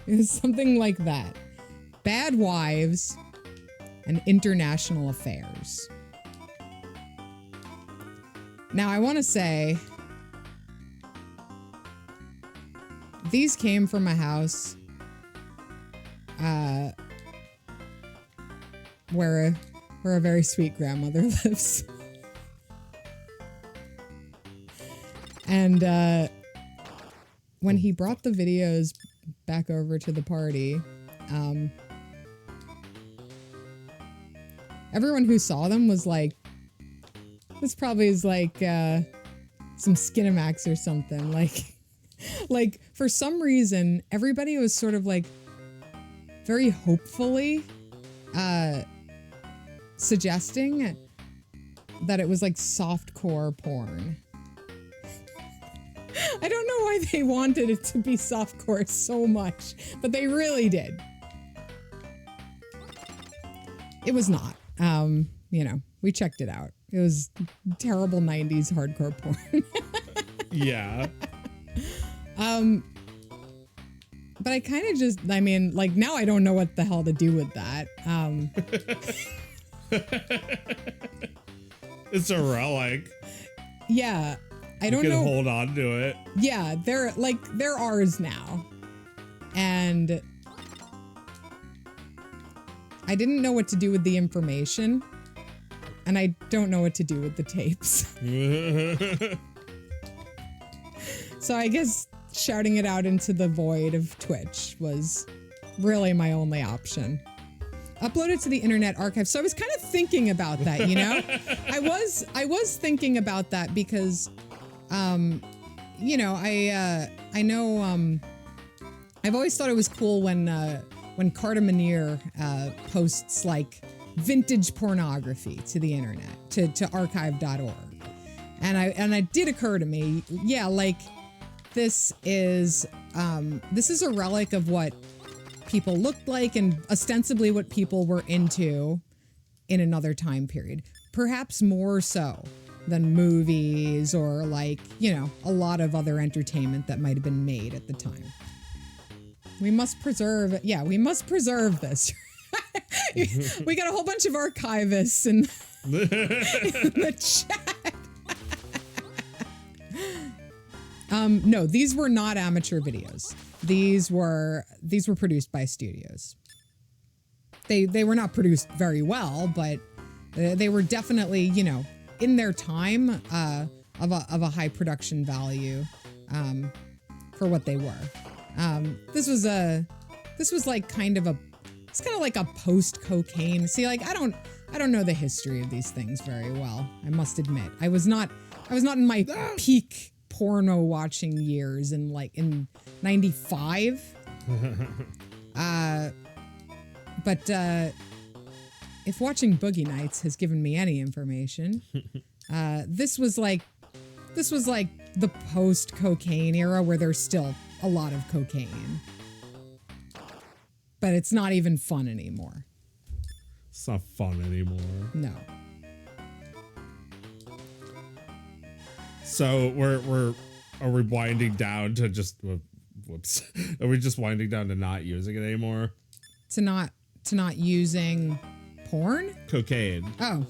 It was something like that. Bad Wives and International Affairs. Now, I want to say these came from a house where a very sweet grandmother lives. And when he brought the videos back over to the party, everyone who saw them was like, this probably is like some Skinamax or something. Like for some reason, everybody was sort of like very hopefully suggesting that it was like softcore porn. I don't know why they wanted it to be softcore so much, but they really did. It was not. You know, we checked it out. It was terrible 90s hardcore porn. Yeah. But I kind of just, I mean, like now I don't know what the hell to do with that. It's a relic. Yeah. I don't know. You can hold on to it. Yeah, they're ours now. And I didn't know what to do with the information. And I don't know what to do with the tapes. So I guess shouting it out into the void of Twitch was really my only option. Upload it to the Internet Archive. So I was kind of thinking about that, you know? I was thinking about that because you know, I know I've always thought it was cool when Carta Manier posts like vintage pornography to the internet, to archive.org. And it did occur to me, yeah, like this is a relic of what people looked like and ostensibly what people were into in another time period. Perhaps more so than movies or like, you know, a lot of other entertainment that might have been made at the time. We must preserve this. We got a whole bunch of archivists in the chat. No, these were not amateur videos. These were produced by studios. They were not produced very well, but they were definitely, you know, in their time, of a high production value, for what they were. This was like kind of it's kind of like a post-cocaine. See, like I don't know the history of these things very well. I must admit, I was not in my peak porno watching years in 95. But if watching Boogie Nights has given me any information, this was like the post-cocaine era where there's still a lot of cocaine. But it's not even fun anymore. It's not fun anymore. No. So are we winding down to just whoops? Are we just winding down to not using it anymore? To not using porn? Cocaine. Oh.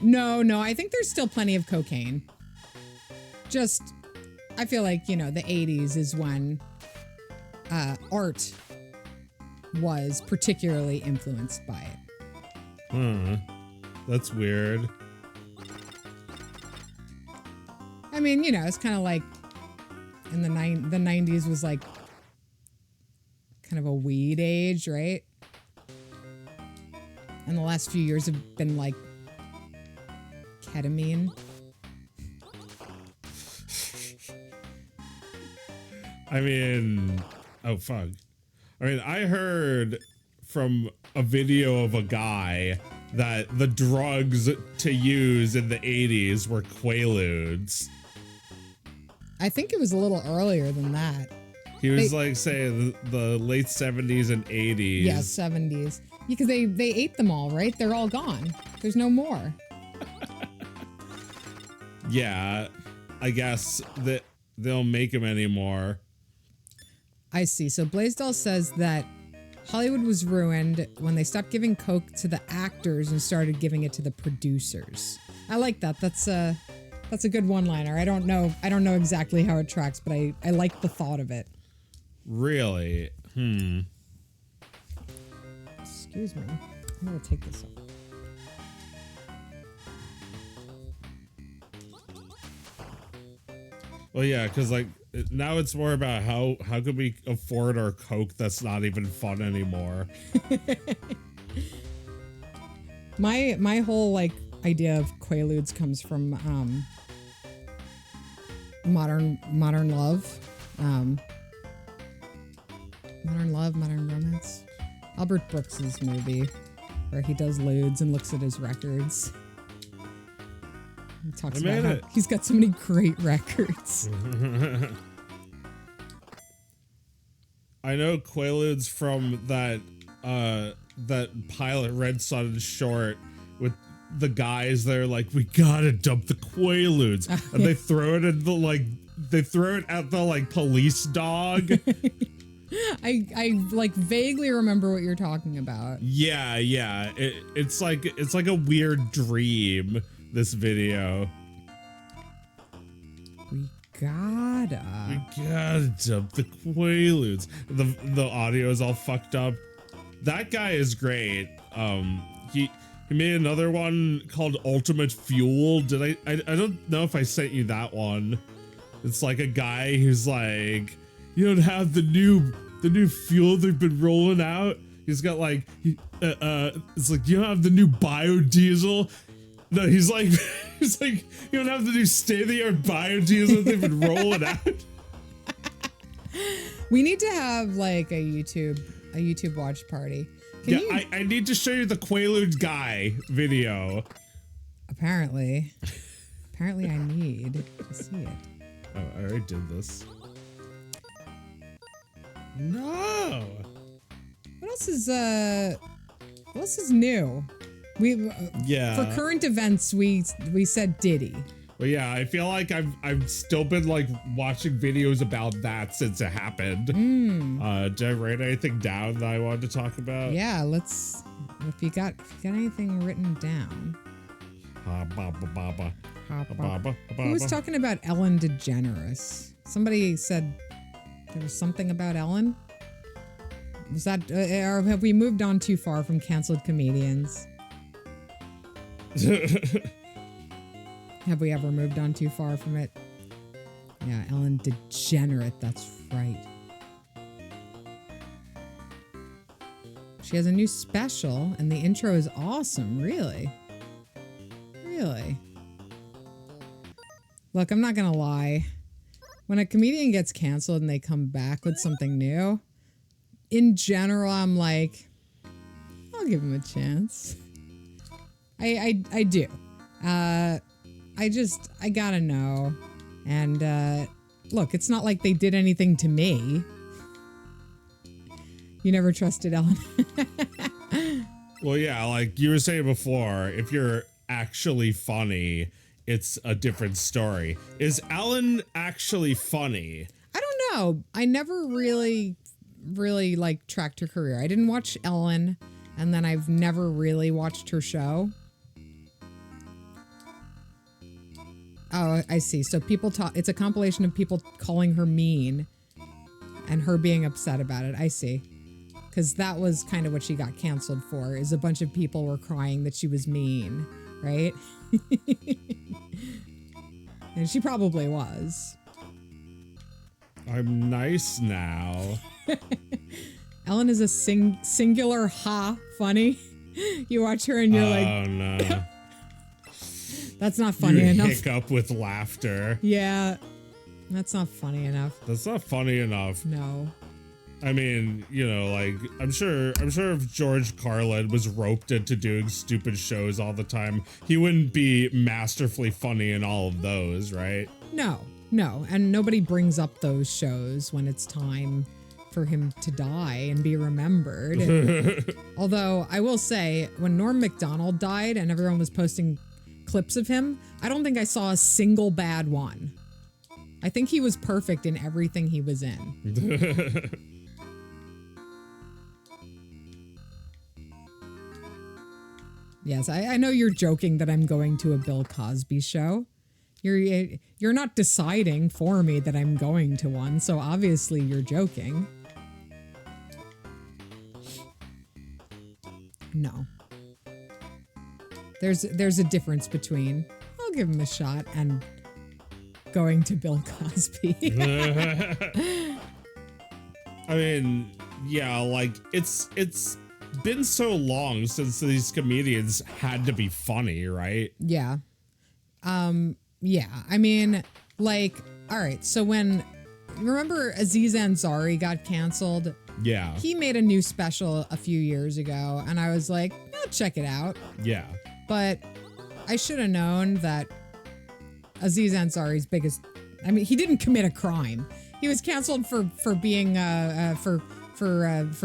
No, I think there's still plenty of cocaine. Just, I feel like, you know, the 80s is when art was particularly influenced by it. That's weird. I mean, you know, it's kind of like in the 90s was like kind of a weed age, right? And the last few years have been like ketamine. I mean, oh fuck. I mean, I heard from a video of a guy that the drugs to use in the 80s were Quaaludes. I think it was a little earlier than that. He was like, say, the late 70s and 80s. Yeah, 70s. Because they ate them all, right? They're all gone. There's no more. Yeah, I guess that they'll make them anymore. I see. So Blaisdell says that Hollywood was ruined when they stopped giving coke to the actors and started giving it to the producers. I like that. That's a good one-liner. I don't know exactly how it tracks, but I like the thought of it. Really? Excuse me. I'm gonna take this off. Well, yeah, because like now it's more about how could we afford our coke that's not even fun anymore. My whole like idea of Quaaludes comes from modern love, modern romance. Albert Brooks's movie where he does lewds and looks at his records. He talks about how he's got so many great records. I know Quaaludes from that pilot Red Sun short with the guys. They're like, we gotta dump the Quaaludes, and they throw it at the police dog. I like vaguely remember what you're talking about. Yeah. It's like a weird dream. This video. We gotta dump the Quaaludes. The audio is all fucked up. That guy is great. He made another one called Ultimate Fuel. I don't know if I sent you that one. It's like a guy who's like, you don't have the new fuel they've been rolling out. He's got like it's like, you don't have the new biodiesel. No, he's like, you don't have the new state-of-the-art biodiesel they've been rolling out. We need to have like a YouTube watch party. I need to show you the Quaalude guy video. Apparently I need to see it. Oh, I already did this. No. What else is new? For current events, we said Diddy. Well, yeah, I feel like I've still been like watching videos about that since it happened. Did I write anything down that I wanted to talk about? Yeah, if you got anything written down. Who was talking about Ellen DeGeneres? Somebody said there was something about Ellen. Was that, or have we moved on too far from canceled comedians? Have we ever moved on too far from it? Yeah, Ellen DeGenerate, that's right. She has a new special, and the intro is awesome, really. Really. Look, I'm not gonna lie. When a comedian gets canceled and they come back with something new, in general, I'm like, I'll give him a chance. I do. I gotta know. And look, it's not like they did anything to me. You never trusted Ellen. Well, yeah, like you were saying before, if you're actually funny, it's a different story. Is Ellen actually funny? I don't know. I never really like tracked her career. I didn't watch Ellen, and then I've never really watched her show. Oh, I see. So people talk. It's a compilation of people calling her mean, and her being upset about it. I see. Because that was kind of what she got canceled for. Is a bunch of people were crying that she was mean, right? And she probably was. I'm nice now. Ellen is a singular funny. You watch her and you're like, oh no. That's not funny enough. Hiccup with laughter. Yeah, that's not funny enough. That's not funny enough. No. I mean, you know, like I'm sure if George Carlin was roped into doing stupid shows all the time, he wouldn't be masterfully funny in all of those, right? No, No, and nobody brings up those shows when it's time for him to die and be remembered. And, although I will say, when Norm Macdonald died and everyone was posting clips of him, I don't think I saw a single bad one. I think he was perfect in everything he was in. Yes, I know you're joking that I'm going to a Bill Cosby show. You're not deciding for me that I'm going to one, so obviously you're joking. No. There's a difference between I'll give him a shot and going to Bill Cosby. I mean, yeah, like it's been so long since these comedians had to be funny, right? Yeah. Yeah. I mean, like, all right. So remember Aziz Ansari got canceled? Yeah. He made a new special a few years ago, and I was like, I'll check it out. Yeah. But I should have known that Aziz Ansari's he didn't commit a crime. He was canceled for being for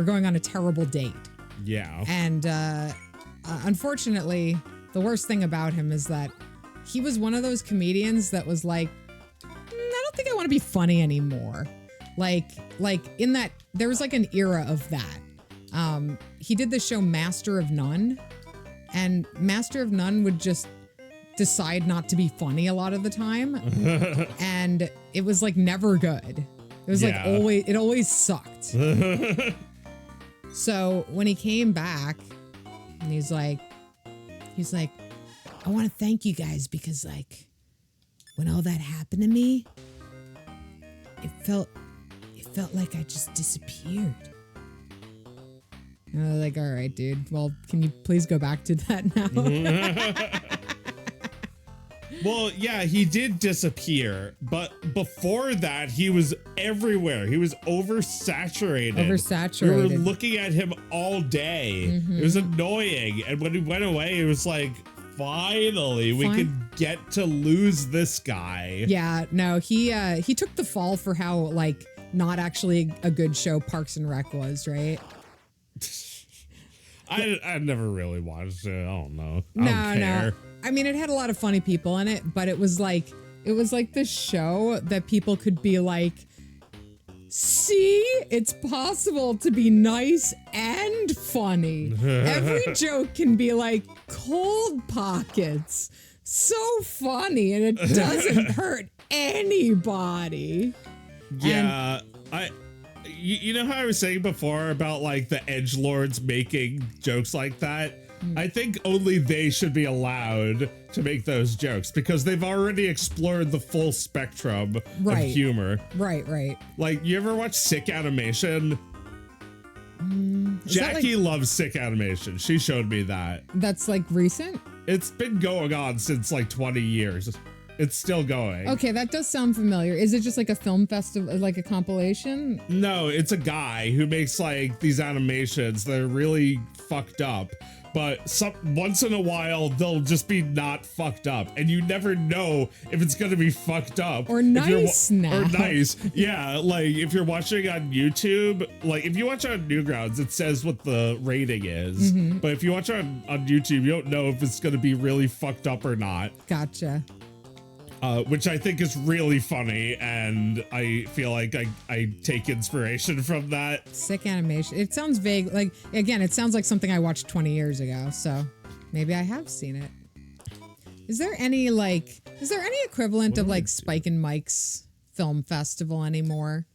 going on a terrible date. Yeah. And unfortunately, the worst thing about him is that he was one of those comedians that was like, I don't think I want to be funny anymore. Like in that, there was like an era of that. He did the show Master of None, and Master of None would just decide not to be funny a lot of the time. And it was like never good. It was it always sucked. So when he came back, and he's like, I want to thank you guys because like when all that happened to me, it felt like I just disappeared. And I was like, all right, dude. Well, can you please go back to that now? Well, yeah, he did disappear, but before that, he was everywhere. He was oversaturated. We were looking at him all day. It was annoying. And when he went away, it was like, finally, we could get to lose this guy. Yeah, no, he took the fall for how, like, not actually a good show Parks and Rec was, right? I never really watched it. I don't know. I don't care. No. I mean, it had a lot of funny people in it, but it was like this show that people could be like, see, it's possible to be nice and funny. Every joke can be like cold pockets. So funny, and it doesn't hurt anybody. Yeah, you know how I was saying before about like the edgelords making jokes like that? I think only they should be allowed to make those jokes because they've already explored the full spectrum of humor. Right. Like, you ever watch Sick Animation? Jackie loves Sick Animation. She showed me that. That's like recent? It's been going on since like 20 years. It's still going. Okay, that does sound familiar. Is it just like a film festival, like a compilation? No, it's a guy who makes like these animations that are really fucked up. But once in a while, they'll just be not fucked up. And you never know if it's going to be fucked up. Or nice now. Or nice. Yeah, like if you're watching on YouTube, like if you watch on Newgrounds, it says what the rating is. But if you watch on YouTube, you don't know if it's going to be really fucked up or not. Gotcha. Which I think is really funny, and I feel like I take inspiration from that. Sick Animation. It sounds vague. Like, again, it sounds like something I watched 20 years ago, so maybe I have seen it. Is there any equivalent of like Spike and Mike's film festival anymore?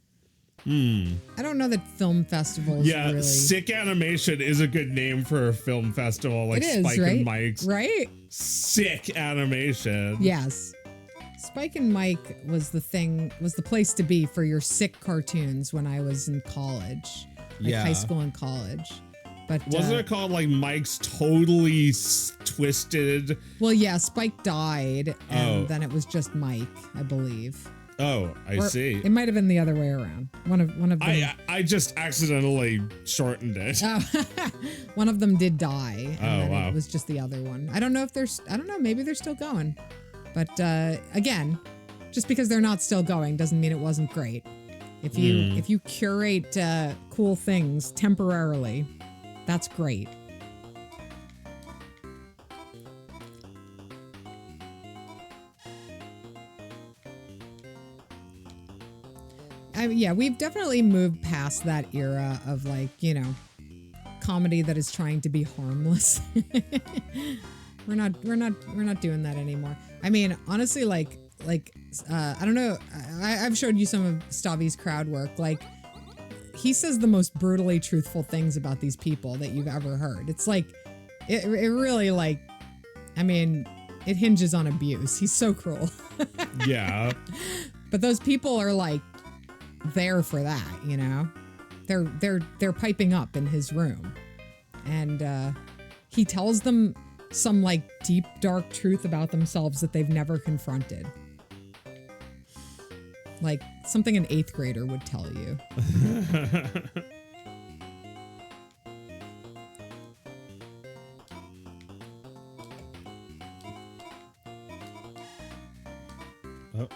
I don't know that film festivals really... Sick Animation is a good name for a film festival, like Spike and Mike's. Right? Sick Animation. Yes. Spike and Mike was the place to be for your sick cartoons when I was in college, like high school and college. But wasn't it called like Mike's Totally Twisted? Well, yeah, Spike died, and then it was just Mike, I believe. Oh, I see. It might have been the other way around. One of them. I just accidentally shortened it. Oh, one of them did die. And wow. It was just the other one. I don't know. Maybe they're still going. But again, Just because they're not still going doesn't mean it wasn't great. If you curate cool things temporarily, that's great. Yeah, we've definitely moved past that era of like, you know, comedy that is trying to be harmless. We're not doing that anymore. I mean, honestly, like I don't know. I've showed you some of Stavi's crowd work. Like, he says the most brutally truthful things about these people that you've ever heard. It's like, it really, like, I mean, it hinges on abuse. He's so cruel. Yeah. But those people are like there for that, you know? They're piping up in his room. And he tells them some like deep, dark truth about themselves that they've never confronted. Like something an 8th grader would tell you. Oh.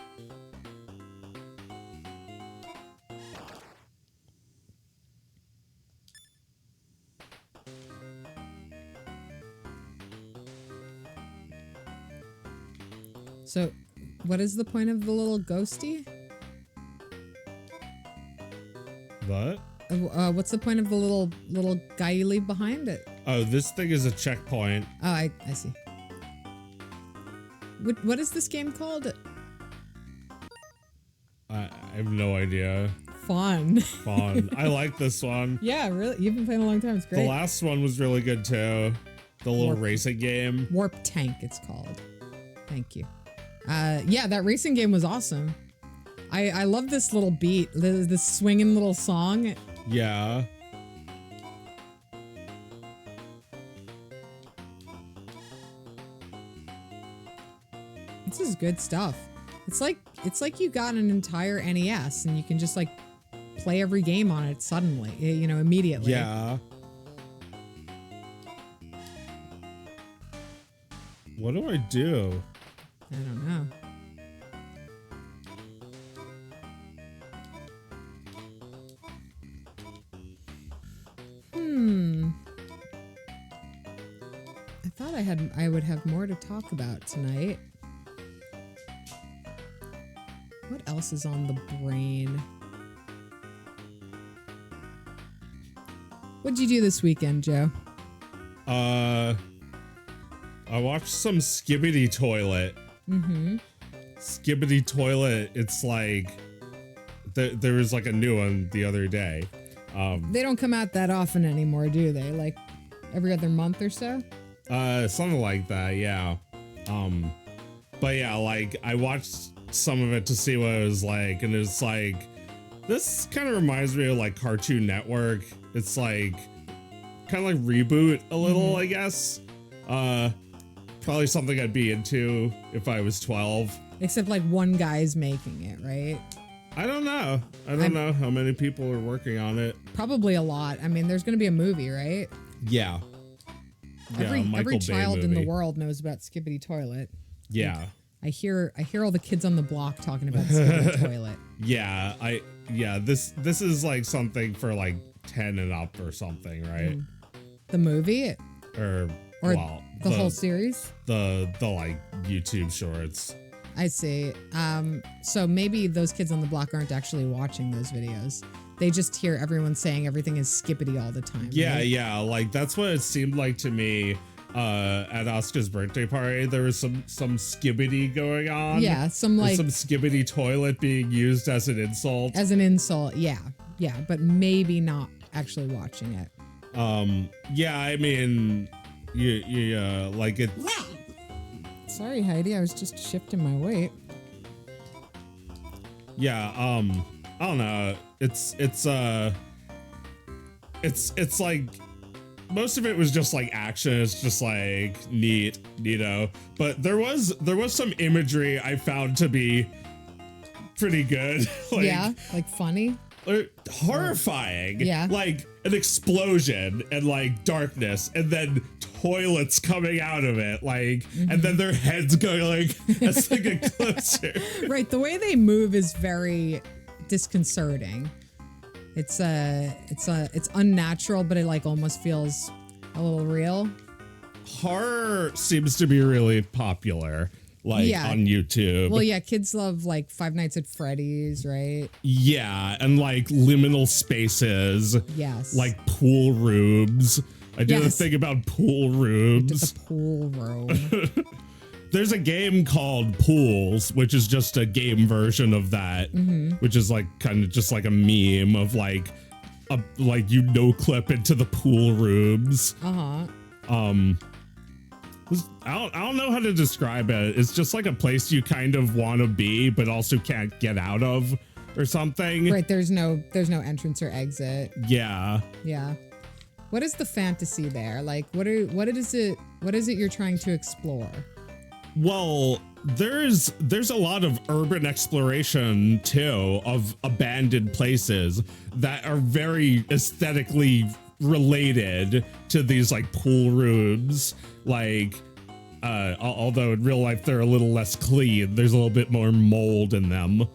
So, what is the point of the little ghosty? What? What's the point of the little guy you leave behind it? Oh, this thing is a checkpoint. Oh, I see. What is this game called? I have no idea. Fun. Fun. I like this one. Yeah, really. You've been playing a long time. It's great. The last one was really good too. The little Warp. racing game. Warp Tank, it's called. Thank you. Yeah, that racing game was awesome. I love this little beat, this swinging little song. Yeah. This is good stuff. It's like you got an entire NES and you can just like play every game on it suddenly, you know, immediately. Yeah. What do I do? I don't know. I thought I would have more to talk about tonight. What else is on the brain? What'd you do this weekend, Joe? I watched some Skibbity Toilet. Mm-hmm. Skibbity Toilet. It's like there was like a new one the other day. They don't come out that often anymore, do they? Like every other month or so? Something like that, yeah. But yeah, like I watched some of it to see what it was like, and it's like, this kind of reminds me of like Cartoon Network. It's like kind of like Reboot a little, I guess. Probably something I'd be into if I was 12. Except like one guy's making it, right? I don't know. I don't know how many people are working on it. Probably a lot. I mean, there's going to be a movie, right? Yeah. Every child in the movie. world knows about Skibbity Toilet. Yeah. I hear all the kids on the block talking about Skibbity Toilet. Yeah. This is like something for like 10 and up or something, right? The movie? Or well, the whole series? The like YouTube shorts. I see. So maybe those kids on the block aren't actually watching those videos. They just hear everyone saying everything is skippity all the time. Yeah, right? yeah. Like that's what it seemed like to me. At Oscar's birthday party, there was some skibbity going on. Yeah, some skibbity toilet being used as an insult. As an insult, yeah, but maybe not actually watching it. Yeah, I mean, you like it. Sorry, Heidi, I was just shifting my weight. Yeah, I don't know. It's like most of it was just like action. It's just like neato. But there was some imagery I found to be pretty good. Like funny. Horrifying. Yeah. Like an explosion and like darkness and then toilets coming out of it, like, and then their heads going like as they get closer. Right, the way they move is very disconcerting. It's unnatural, but it like almost feels a little real. Horror seems to be really popular, like on YouTube. Well, yeah, kids love like Five Nights at Freddy's, right? Yeah, and like liminal spaces. Yes. Like pool rooms. I did a thing about pool rooms. The pool room. There's a game called Pools, which is just a game version of that, which is like kind of just like a meme of like you no clip into the pool rooms. I don't know how to describe it. It's just like a place you kind of want to be, but also can't get out of, or something. Right. There's no entrance or exit. Yeah. Yeah. What is the fantasy there? Like, what is it you're trying to explore? Well, there's a lot of urban exploration too of abandoned places that are very aesthetically related to these like pool rooms, like although in real life they're a little less clean, there's a little bit more mold in them.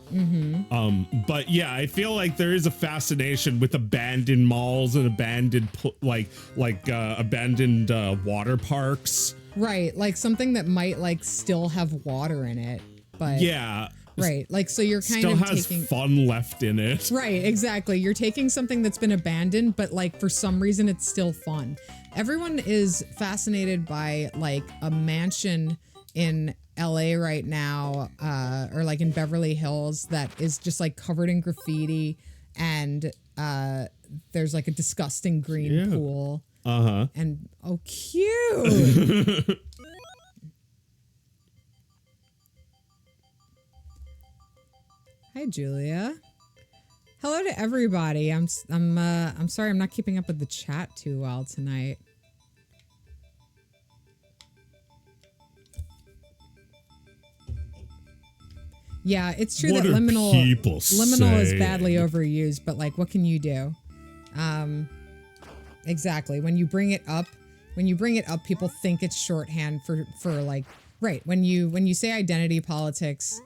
But yeah, I feel like there is a fascination with abandoned malls and abandoned abandoned water parks. Right, like something that might like still have water in it, but yeah. Right, like so you're kind still of has taking fun left in it. Right, exactly. You're taking something that's been abandoned, but like for some reason it's still fun. Everyone is fascinated by like a mansion in LA right now, or like in Beverly Hills that is just like covered in graffiti, and there's like a disgusting green pool. And oh, cute. Hi, Julia. Hello to everybody. I'm sorry I'm not keeping up with the chat too well tonight. Yeah, it's true that liminal is badly overused, but like, what can you do? Exactly. When you bring it up, people think it's shorthand for like, right. When you say identity politics,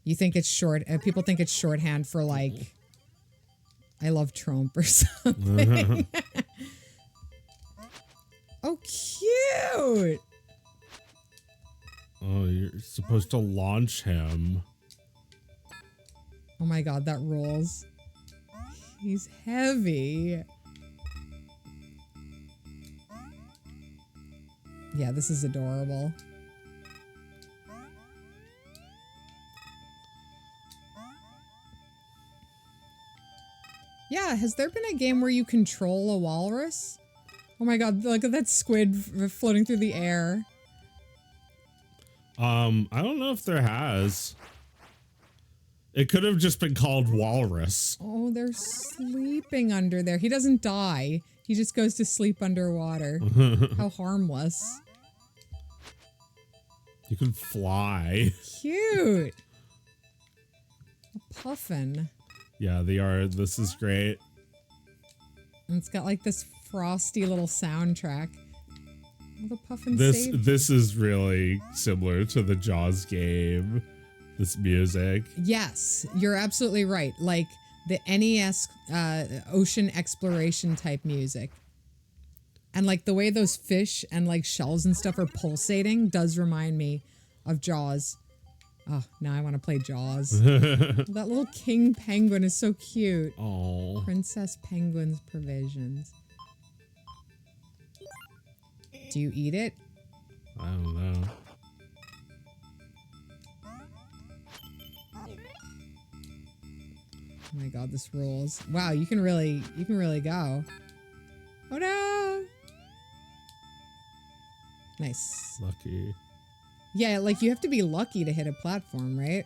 you think it's people think it's shorthand for like, I love Trump or something. Oh, cute. Oh, you're supposed to launch him. Oh my God, that rolls. He's heavy. Yeah, this is adorable. Yeah, has there been a game where you control a walrus? Oh my God, look at that squid floating through the air. I don't know if there has. It could have just been called Walrus. Oh, they're sleeping under there. He doesn't die. He just goes to sleep underwater. How harmless. You can fly. Cute. A puffin. Yeah, they are. This is great. And it's got like this frosty little soundtrack. Oh, the puffin This is really similar to the Jaws game. This music. Yes, you're absolutely right. Like the NES ocean exploration type music. And like the way those fish and like shells and stuff are pulsating does remind me of Jaws. Oh, now I want to play Jaws. That little king penguin is so cute. Oh. Princess Penguin's provisions. Do you eat it? I don't know. Oh my God, this rules. Wow, you can really go. Oh no! Nice. Lucky. Yeah, like you have to be lucky to hit a platform, right?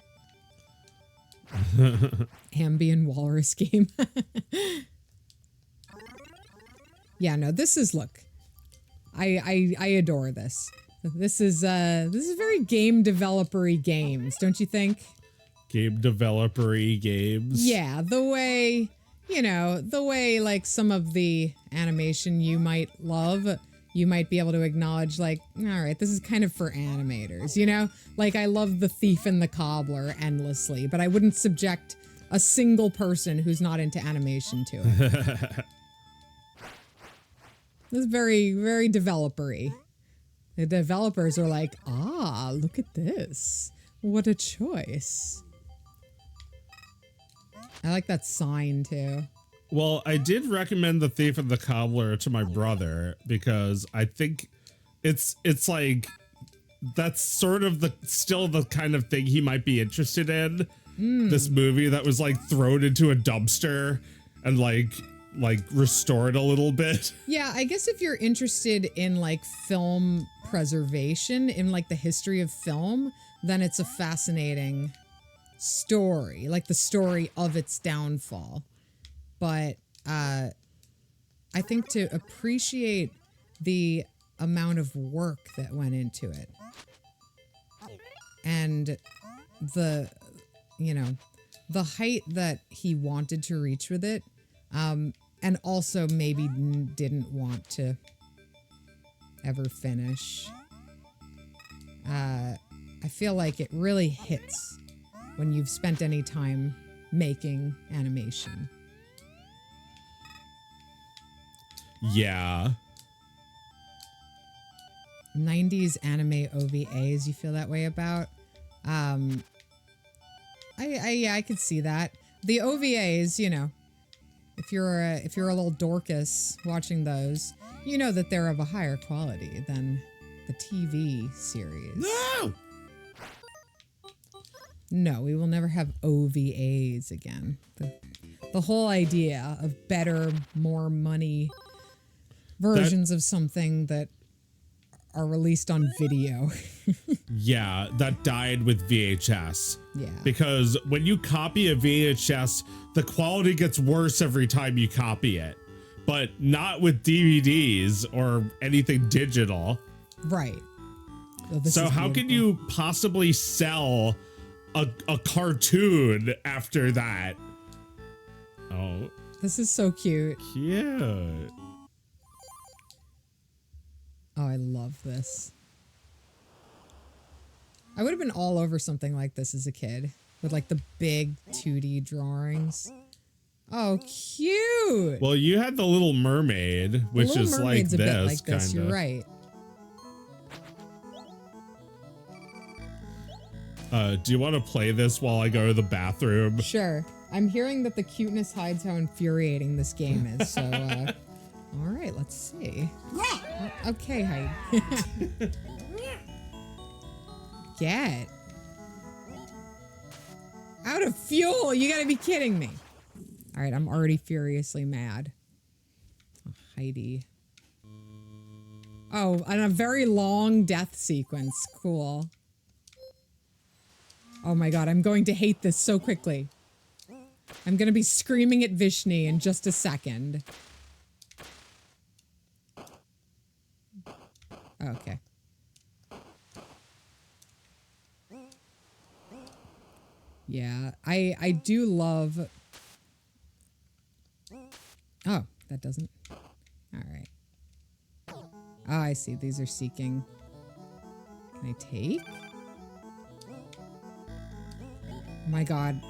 Ambient walrus game. Yeah, no, this is, look. I adore this. This is very game developer-y games, don't you think? Game developer-y games. Yeah, the way like some of the animation you might love, you might be able to acknowledge, like, all right, this is kind of for animators, you know? Like, I love The Thief and the Cobbler endlessly, but I wouldn't subject a single person who's not into animation to it. This is very, very developer-y. The developers are like, ah, look at this. What a choice. I like that sign, too. Well, I did recommend The Thief and the Cobbler to my brother because I think it's like that's sort of still the kind of thing he might be interested in. This movie that was like thrown into a dumpster and like restored a little bit. Yeah, I guess if you're interested in like film preservation, in like the history of film, then it's a fascinating story, like the story of its downfall. But I think to appreciate the amount of work that went into it and the height that he wanted to reach with it, and also maybe didn't want to ever finish. I feel like it really hits when you've spent any time making animation. Yeah. 90s anime OVAs, you feel that way about? I could see that. The OVAs, you know, if you're a little Dorcas watching those, you know that they're of a higher quality than the TV series. No! No, we will never have OVAs again. The whole idea of better, more money versions of something that are released on video. Yeah, that died with VHS. Yeah. Because when you copy a VHS, the quality gets worse every time you copy it. But not with DVDs or anything digital. Right. Well, So how can you possibly sell a cartoon after that? Oh. This is so cute. Cute. Oh, I love this. I would have been all over something like this as a kid with like the big 2D drawings. Oh, cute. Well, you had the Little Mermaid, which the Little is Mermaid's like a bit this, like this. kinda. You're right. Do you want to play this while I go to the bathroom? Sure. I'm hearing that the cuteness hides how infuriating this game is. So, all right, let's see. Okay, Hyde. Get out of fuel. You gotta be kidding me. All right, I'm already furiously mad. Oh, Heidi. Oh, and a very long death sequence. Cool. Oh my god, I'm going to hate this so quickly. I'm going to be screaming at Vishni in just a second. Okay. Yeah, I do love... Oh, that doesn't... All right. Oh, I see. These are seeking... Can I take? Oh my god.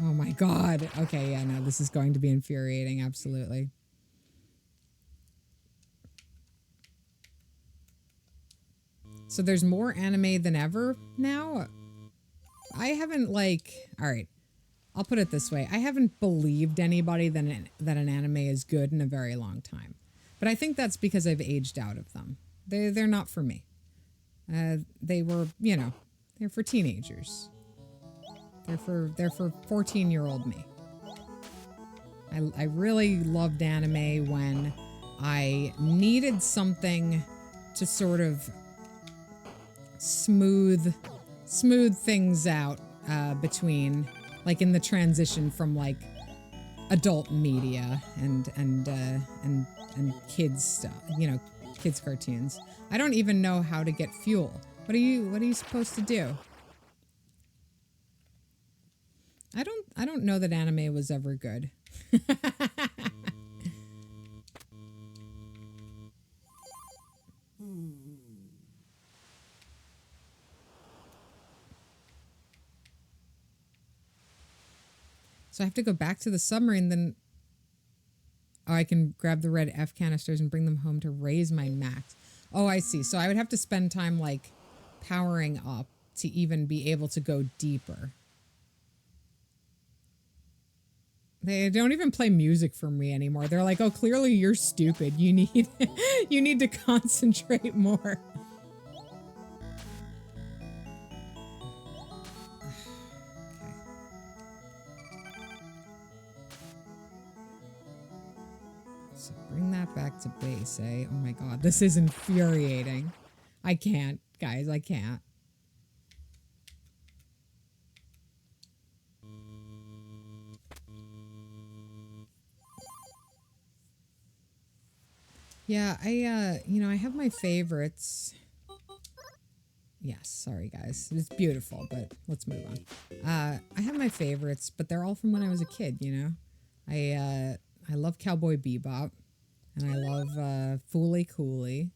Oh my god. Okay, yeah, no, this is going to be infuriating, absolutely. So there's more anime than ever now? I haven't, like... Alright, I'll put it this way. I haven't believed anybody that an anime is good in a very long time. But I think that's because I've aged out of them. They're not for me. They were, you know, they're for teenagers. They're for 14-year-old me. I really loved anime when I needed something to sort of smooth things out between, like, in the transition from like adult media and kids stuff, you know, kids cartoons. I don't even know how to get fuel. What are you supposed to do? I don't know that anime was ever good. So I have to go back to the submarine, then I can grab the red F canisters and bring them home to raise my max. Oh, I see. So I would have to spend time like powering up to even be able to go deeper. They don't even play music for me anymore. They're like, "Oh, clearly you're stupid. You need you need to concentrate more." So bring that back to base, eh? Oh my god, this is infuriating. I can't, guys, I can't. Yeah, I have my favorites. Yes, sorry guys. It's beautiful, but let's move on. I have my favorites, but they're all from when I was a kid, you know? I love Cowboy Bebop, and I love Fooly Cooly.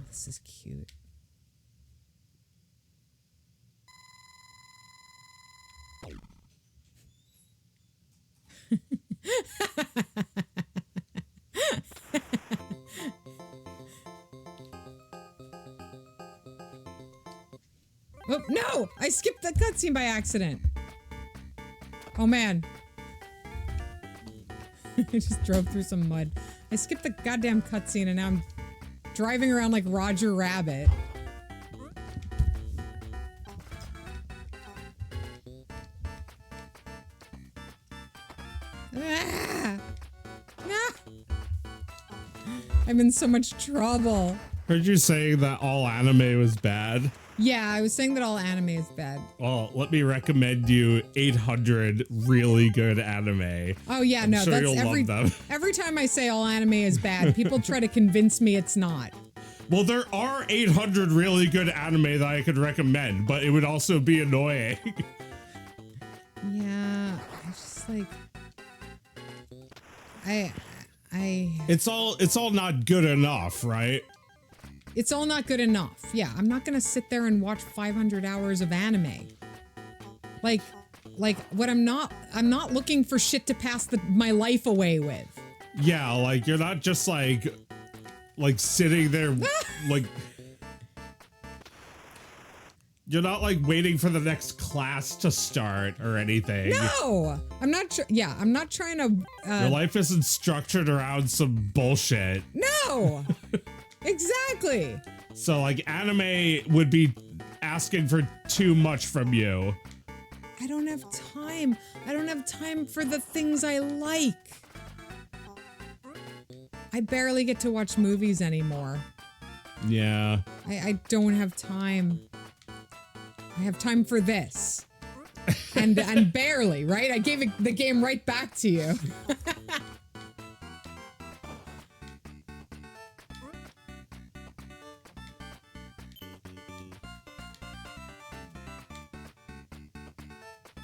Oh, this is cute. Oh, no! I skipped the cutscene by accident. Oh, man. I just drove through some mud. I skipped the goddamn cutscene and now I'm driving around like Roger Rabbit. Ah! Ah! I'm in so much trouble. Heard you saying that all anime was bad. Yeah, I was saying that all anime is bad. Well, let me recommend you 800 really good anime. Oh yeah, I'm no, sure that's you'll love them. every time I say all anime is bad, people try to convince me it's not. Well, there are 800 really good anime that I could recommend, but it would also be annoying. Yeah, I just like I It's all not good enough, right? It's all not good enough. Yeah, I'm not gonna sit there and watch 500 hours of anime. Like what I'm not looking for shit to pass my life away with. Yeah, like you're not just like sitting there like you're not like waiting for the next class to start or anything. No, I'm not. I'm not trying to. Your life isn't structured around some bullshit. No. Exactly. So like anime would be asking for too much from you. I don't have time. I don't have time for the things I like. I barely get to watch movies anymore. Yeah. I don't have time. I have time for this. And barely, right? I gave the game right back to you.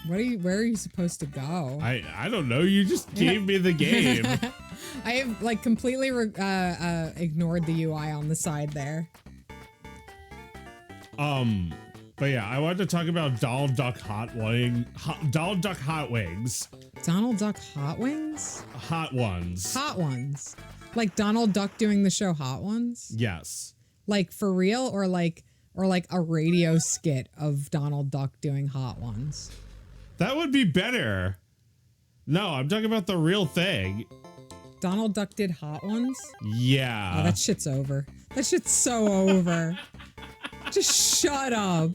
Where are you supposed to go? I don't know. You just gave me the game. I have like completely ignored the UI on the side there. But yeah, I wanted to talk about Donald Duck Donald Duck Hot Wings. Donald Duck Hot Wings? Hot Ones. Hot Ones. Like Donald Duck doing the show Hot Ones? Yes. Like for real or like a radio skit of Donald Duck doing Hot Ones? That would be better. No, I'm talking about the real thing. Donald Duck did Hot Ones? Yeah. Oh, that shit's over. That shit's so over. Just shut up.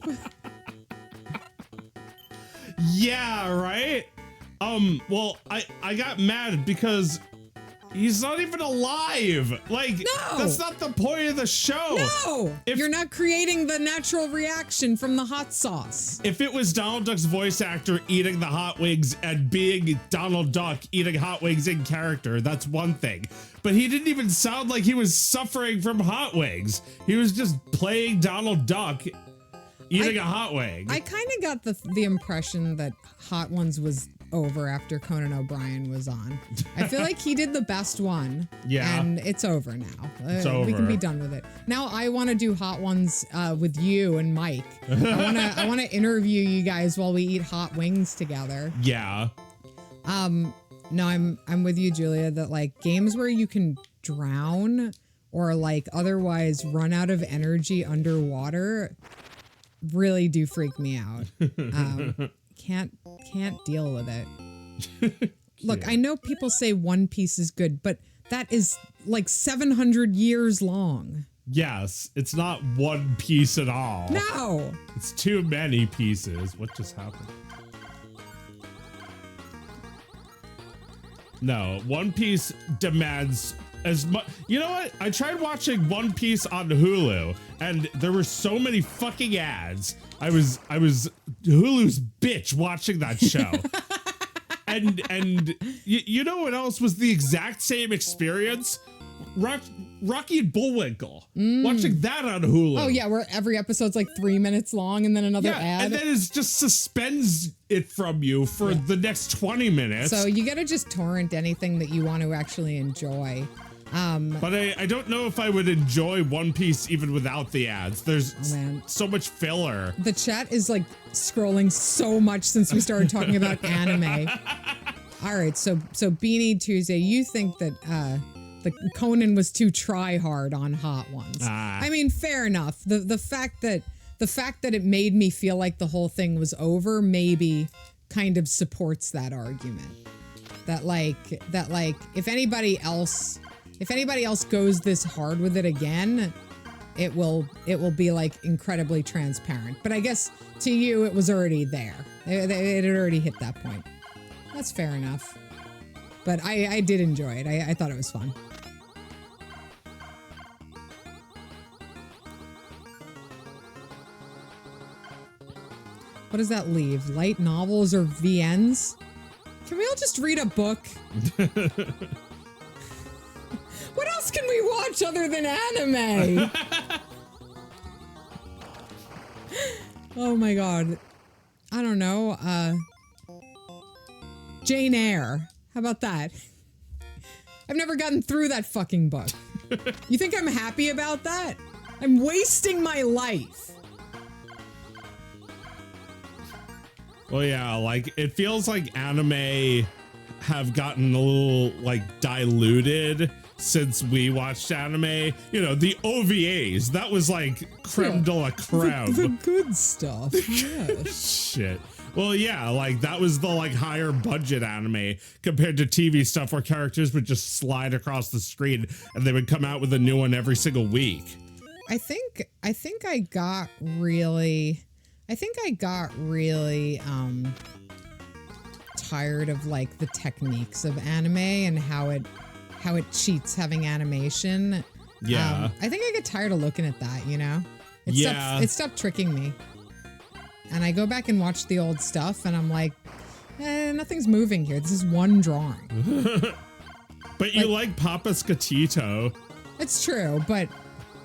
Yeah, right? Well, I got mad because he's not even alive. Like, no! That's not the point of the show. No! You're not creating the natural reaction from the hot sauce. If it was Donald Duck's voice actor eating the hot wings and being Donald Duck eating hot wings in character, that's one thing. But he didn't even sound like he was suffering from hot wings. He was just playing Donald Duck eating a hot wing. I kind of got the impression that Hot Ones was over after Conan O'Brien was on. I feel like he did the best one. Yeah. And it's over now. It's We can over. be done with it. Now I want to do hot ones with you and Mike. I want to interview you guys while we eat hot wings together. Yeah. No, I'm with you, Julia, that like games where you can drown or like otherwise run out of energy underwater really do freak me out. Can't deal with it. Look, I know people say One Piece is good, but that is like 700 years long. Yes, it's not one piece at all. No. It's too many pieces. What just happened? No, One Piece demands as much. You know what? I tried watching One Piece on Hulu, and there were so many fucking ads. I was Hulu's bitch watching that show. and you know what else was the exact same experience? Rocky and Bullwinkle. Watching that on Hulu. Oh yeah, where every episode's like 3 minutes long and then another ad. And then it just suspends it from you for the next 20 minutes. So you gotta just torrent anything that you want to actually enjoy. But I don't know if I would enjoy One Piece even without the ads. There's so much filler. The chat is like scrolling so much since we started talking about anime. All right, so Beanie Tuesday, you think that the Conan was too try hard on Hot Ones? I mean, fair enough. The fact that it made me feel like the whole thing was over maybe kind of supports that argument. That like if anybody else goes this hard with it again, it will be like incredibly transparent. But I guess to you it was already there. It had already hit that point. That's fair enough. But I did enjoy it. I thought it was fun. What does that leave? Light novels or VNs? Can we all just read a book? What else can we watch other than anime? Oh my god. I don't know. Jane Eyre. How about that? I've never gotten through that fucking book. You think I'm happy about that? I'm wasting my life. Well, yeah, like it feels like anime have gotten a little like diluted since we watched anime. You know, the OVAs, that was like creme de la creme. The good stuff. Yes. Shit. Well, yeah, like that was the like higher budget anime compared to TV stuff where characters would just slide across the screen and they would come out with a new one every single week. I think I got really tired of like the techniques of anime and how it cheats having animation. Yeah. I think I get tired of looking at that, you know? It stopped tricking me. And I go back and watch the old stuff and I'm like, nothing's moving here. This is one drawing. But you like Papa Scatito. It's true, but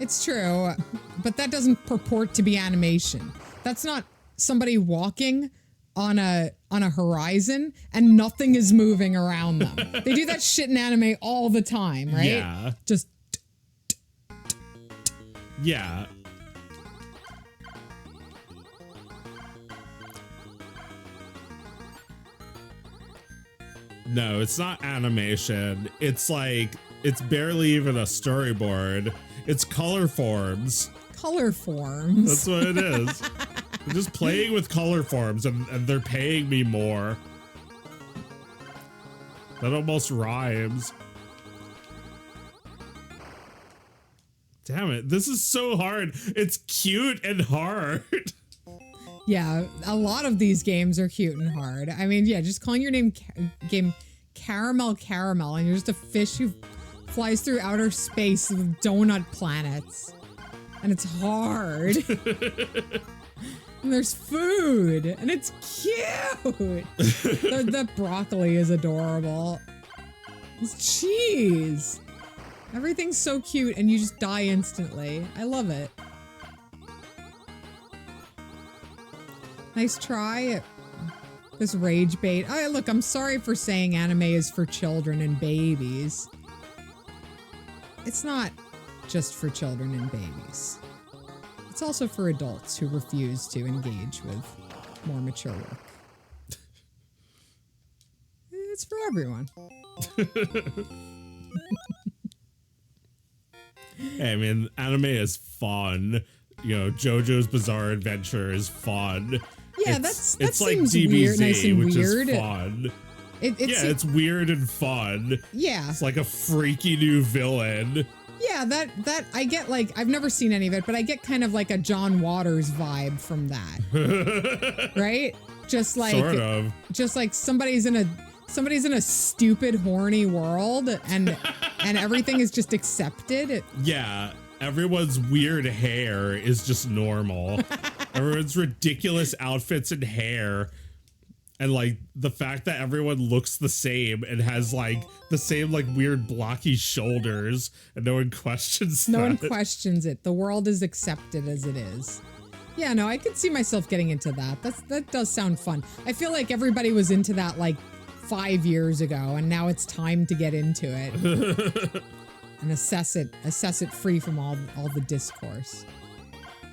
that doesn't purport to be animation. That's not somebody walking on a horizon and nothing is moving around them. They do that shit in anime all the time, right? Yeah. Just yeah. No, it's not animation. It's like, it's barely even a storyboard. It's color forms. Color forms. That's what it is. I'm just playing with color forms and they're paying me more. That almost rhymes. Damn it, this is so hard. It's cute and hard. Yeah, a lot of these games are cute and hard. I mean, yeah, just calling your game Caramel and you're just a fish who flies through outer space with donut planets. And it's hard. And there's food. And it's cute. The broccoli is adorable. It's cheese. Everything's so cute and you just die instantly. I love it. Nice try. This rage bait. Oh, look, I'm sorry for saying anime is for children and babies. It's not just for children and babies. It's also for adults who refuse to engage with more mature work. It's for everyone. Hey, I mean, anime is fun. You know, JoJo's Bizarre Adventure is fun. Yeah, that it's like seems DBZ, weird, nice and which weird. is fun. It's weird and fun. Yeah. It's like a freaky new villain. Yeah, that I get, like, I've never seen any of it, but I get kind of like a John Waters vibe from that. Right? Just like sort of. Just like somebody's in a stupid horny world and everything is just accepted. Yeah, everyone's weird hair is just normal. Everyone's ridiculous outfits and hair. And like the fact that everyone looks the same and has like the same like weird blocky shoulders and no one questions No that. one questions it. The world is accepted as it is. Yeah, no, I could see myself getting into that. That does sound fun. I feel like everybody was into that like 5 years ago, and now it's time to get into it and assess it free from all the discourse.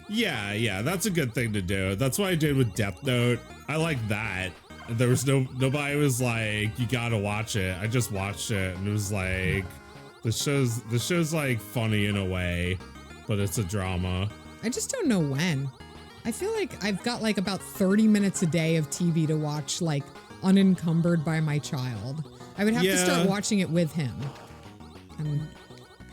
Yeah, that's a good thing to do. That's what I did with Death Note. I like that. There was nobody was like, you gotta watch it. I just watched it and it was like, the show's like funny in a way, but it's a drama. I just don't know when. I feel like I've got like about 30 minutes a day of TV to watch, like unencumbered by my child. I would have to start watching it with him. And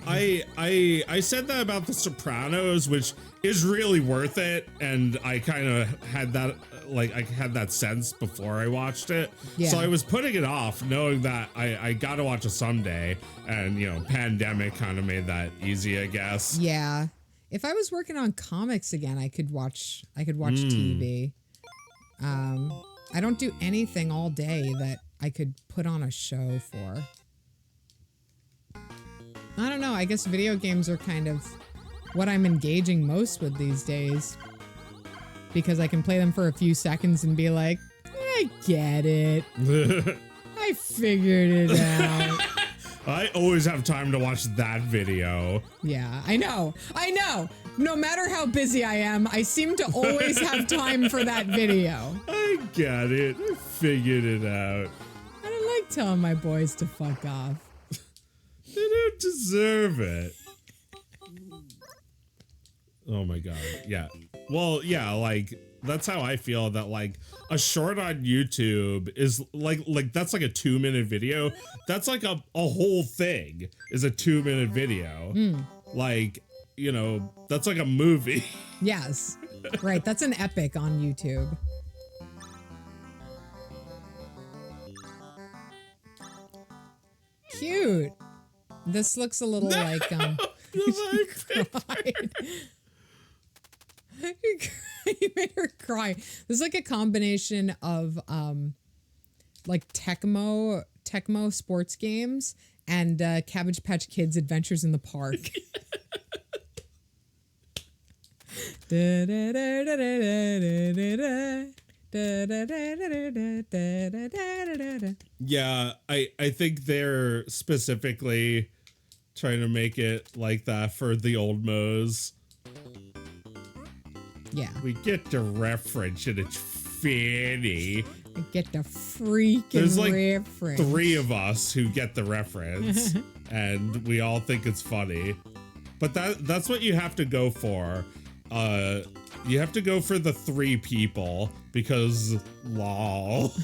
I said that about The Sopranos, which is really worth it, and I kind of had that sense before I watched it. Yeah. So I was putting it off, knowing that I got to watch it someday, and you know, pandemic kind of made that easy, I guess. yeah, if I was working on comics again, I could watch TV. I don't do anything all day that I could put on a show for. I don't know. I guess video games are kind of what I'm engaging most with these days. Because I can play them for a few seconds and be like, I get it. I figured it out. I always have time to watch that video. Yeah, I know. No matter how busy I am, I seem to always have time for that video. I got it. I figured it out. I don't like telling my boys to fuck off. They don't deserve it. Oh my god. Yeah. Well, yeah, like that's how I feel that like a short on YouTube is like that's like a 2-minute video. That's like a whole thing is a 2-minute video. Like, you know, that's like a movie. Yes. Right. That's an epic on YouTube. Cute. This looks a little like she cried. You made her cry. This is like a combination of like Tecmo sports games and Cabbage Patch Kids Adventures in the Park. Yeah, I think they're specifically trying to make it like that for the old Mo's. Yeah. We get the reference and it's funny. I get the freaking There's like reference. 3 of us who get the reference and we all think it's funny. But that's what you have to go for. You have to go for the 3 people because lol.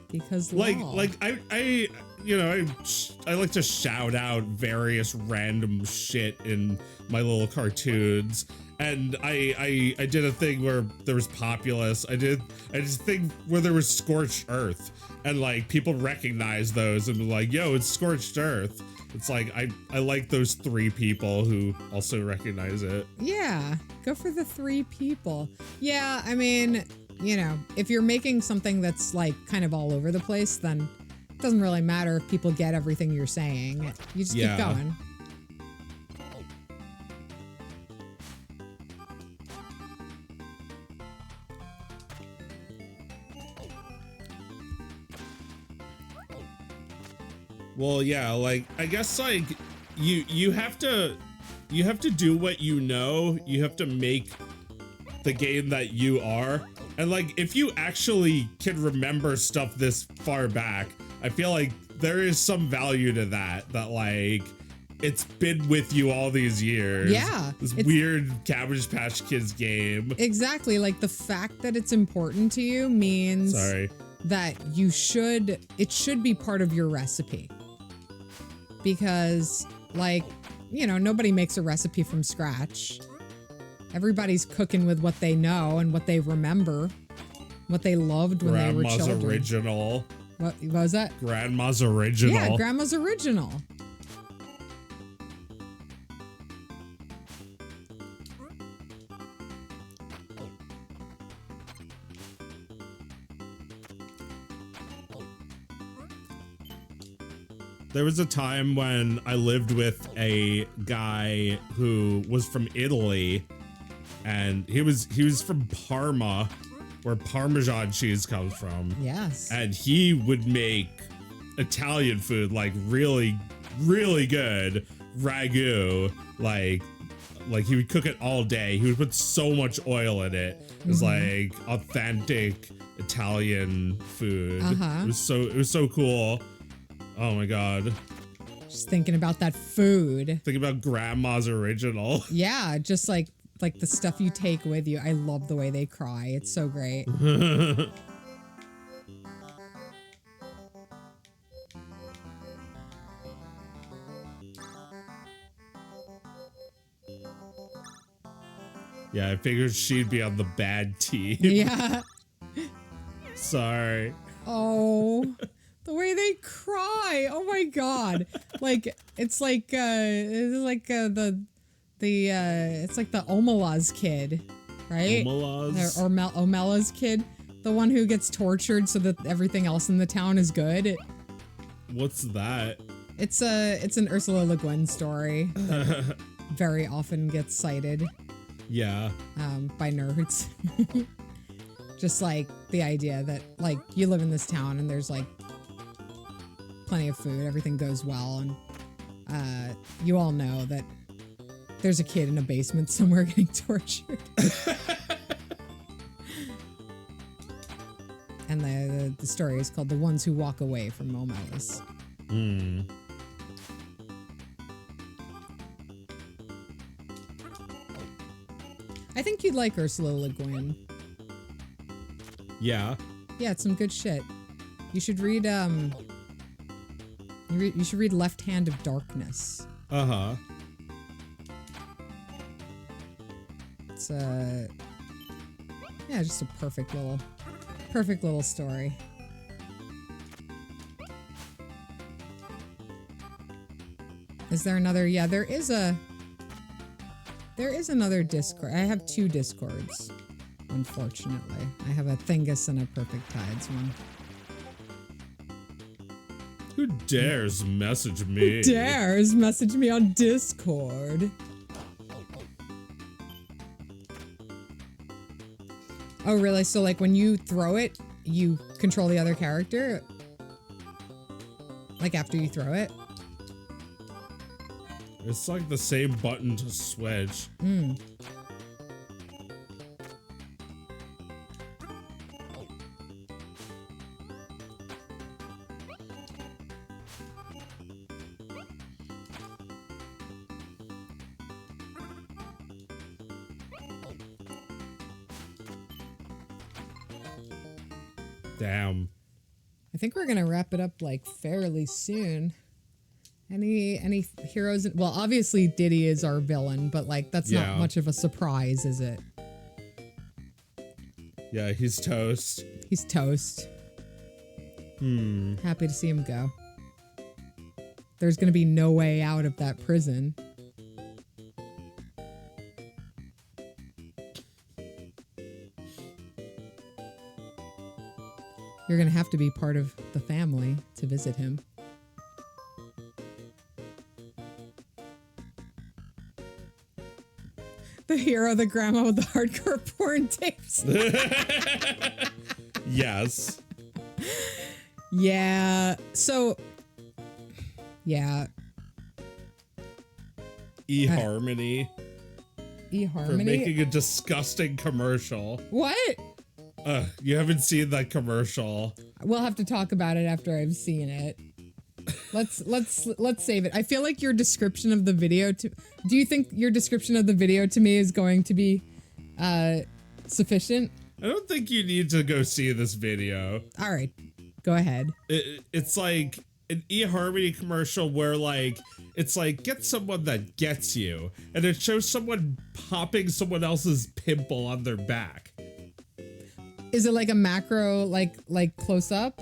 Because lol. Like I you know, I like to shout out various random shit in my little cartoons. And I did a thing where there was Populous. I did a thing where there was Scorched Earth, and like people recognize those and be like, yo, it's Scorched Earth. It's like I like those 3 people who also recognize it. Yeah, go for the 3 people. Yeah, I mean, you know, if you're making something that's like kind of all over the place, then it doesn't really matter if people get everything you're saying. You just keep going. Well, yeah, like I guess like you have to do what you know. You have to make the game that you are. And like if you actually can remember stuff this far back, I feel like there is some value to that like it's been with you all these years. Yeah. This weird Cabbage Patch Kids game. Exactly. Like the fact that it's important to you means that it should be part of your recipe. Because like, you know, nobody makes a recipe from scratch. Everybody's cooking with what they know and what they remember, what they loved when they were children. Grandma's original. What was that? Grandma's original. Yeah, Grandma's original. There was a time when I lived with a guy who was from Italy, and he was from Parma, where Parmesan cheese comes from. Yes. And he would make Italian food, like really, really good ragu. Like he would cook it all day. He would put so much oil in it. It was like authentic Italian food. It was so cool. Oh my god. Just thinking about that food. Thinking about Grandma's original. Yeah, just like the stuff you take with you. I love the way they cry. It's so great. Yeah, I figured she'd be on the bad team. Yeah. Sorry. Oh. The way they cry, oh my god! Like it's like the Omalaz kid, right? Omalaz? Or Omela's kid, the one who gets tortured so that everything else in the town is good. What's that? It's an Ursula Le Guin story that very often gets cited. Yeah. By nerds. Just like the idea that like you live in this town and there's like plenty of food, everything goes well, and you all know that there's a kid in a basement somewhere getting tortured. And the story is called The Ones Who Walk Away from Momelas. I think you'd like Ursula Le Guin. Yeah. Yeah, it's some good shit. You should read you should read Left Hand of Darkness. Uh-huh. It's yeah, just a perfect little story. Is there another? Yeah, there is another Discord. I have two Discords, unfortunately. I have a Thingus and a Perfect Tides one. Who dares message me? Who dares message me on Discord? Oh, really? So, like, when you throw it, you control the other character? Like, after you throw it? It's like the same button to switch. Damn. I think we're gonna wrap it up like fairly soon. Any heroes? Well, obviously Diddy is our villain, but like that's not much of a surprise, is it? Yeah, he's toast. He's toast. Happy to see him go. There's gonna be no way out of that prison. You're gonna have to be part of the family to visit him. The hero, the grandma with the hardcore porn tapes. Yes. Yeah. So Yeah. eHarmony. For eHarmony. making a disgusting commercial. What? You haven't seen that commercial. We'll have to talk about it after I've seen it. Let's save it. I feel like your description of the video do you think your description of the video to me is going to be sufficient? I don't think you need to go see this video. All right. Go ahead. It's like an eHarmony commercial where like it's like get someone that gets you, and it shows someone popping someone else's pimple on their back. Is it like a macro like close up,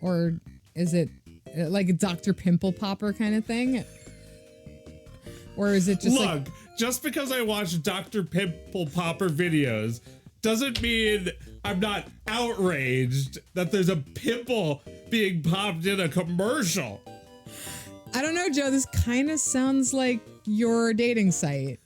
or is it like a Dr. Pimple Popper kind of thing? Or is it just Look, just because I watch Dr. Pimple Popper videos doesn't mean I'm not outraged that there's a pimple being popped in a commercial. I don't know, Joe, this kind of sounds like your dating site.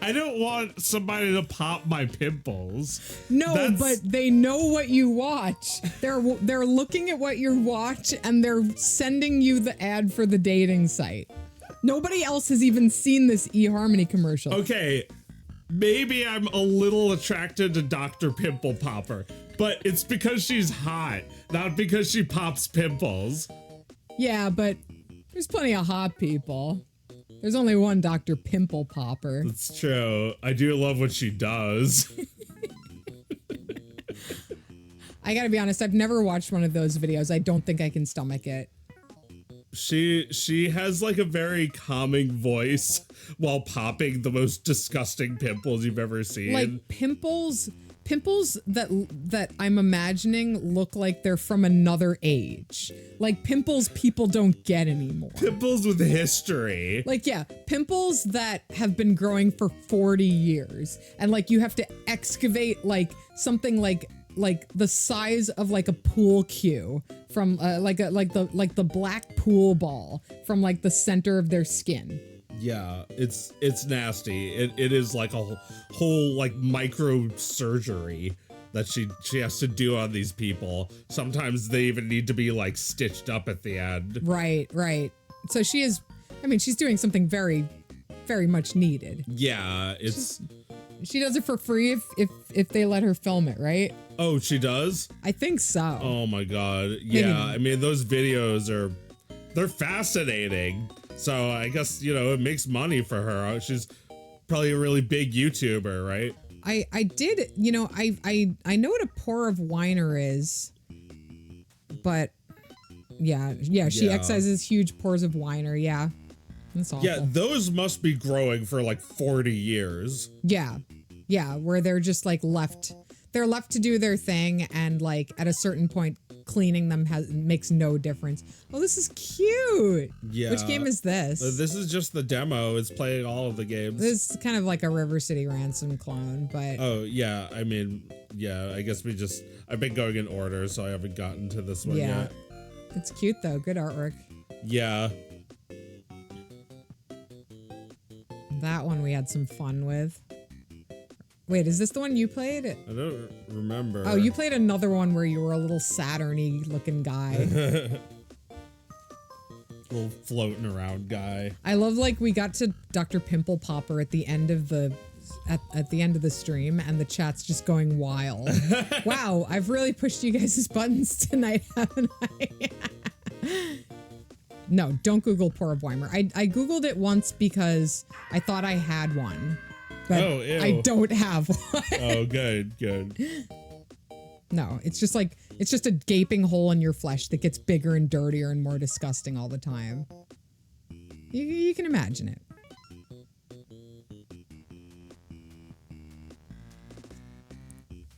I don't want somebody to pop my pimples. No, but they know what you watch. They're looking at what you watch and they're sending you the ad for the dating site. Nobody else has even seen this eHarmony commercial. Okay, maybe I'm a little attracted to Dr. Pimple Popper, but it's because she's hot, not because she pops pimples. Yeah, but there's plenty of hot people. There's only one Dr. Pimple Popper. That's true. I do love what she does. I gotta be honest, I've never watched one of those videos. I don't think I can stomach it. She has like a very calming voice while popping the most disgusting pimples you've ever seen. Like pimples that I'm imagining look like they're from another age. Like pimples people don't get anymore. Pimples with history. Like, yeah, pimples that have been growing for 40 years. And like you have to excavate like something like the size of like a pool cue from like the black pool ball from like the center of their skin. Yeah, it's nasty. It is like a whole like micro surgery that she has to do on these people. Sometimes they even need to be like stitched up at the end. Right. So she's doing something very, very much needed. Yeah, She does it for free if they let her film it, right? Oh, she does? I think so. Oh my god. Yeah, I mean those videos they're fascinating. So I guess, it makes money for her. She's probably a really big YouTuber, right? I did, I know what a pour of whiner is, but yeah, she excises huge pours of whiner. Yeah. That's awful. Yeah, those must be growing for like 40 years. Yeah, where they're just like left to do their thing, and like at a certain point cleaning them makes no difference. Oh, this is cute. Yeah. Which game is this? This is just the demo. It's playing all of the games. This is kind of like a River City Ransom clone, but... Oh, yeah. I mean, yeah, I guess I've been going in order, so I haven't gotten to this one yet. It's cute, though. Good artwork. Yeah. That one we had some fun with. Wait, is this the one you played? I don't remember. Oh, you played another one where you were a little Saturn-y looking guy. Little floating around guy. I love like we got to Dr. Pimple Popper at the end of the stream, and the chat's just going wild. Wow, I've really pushed you guys' buttons tonight, haven't I? No, don't Google pour of Weimer. I Googled it once because I thought I had one. But I don't have one. Oh, good. No, it's just a gaping hole in your flesh that gets bigger and dirtier and more disgusting all the time. You can imagine it.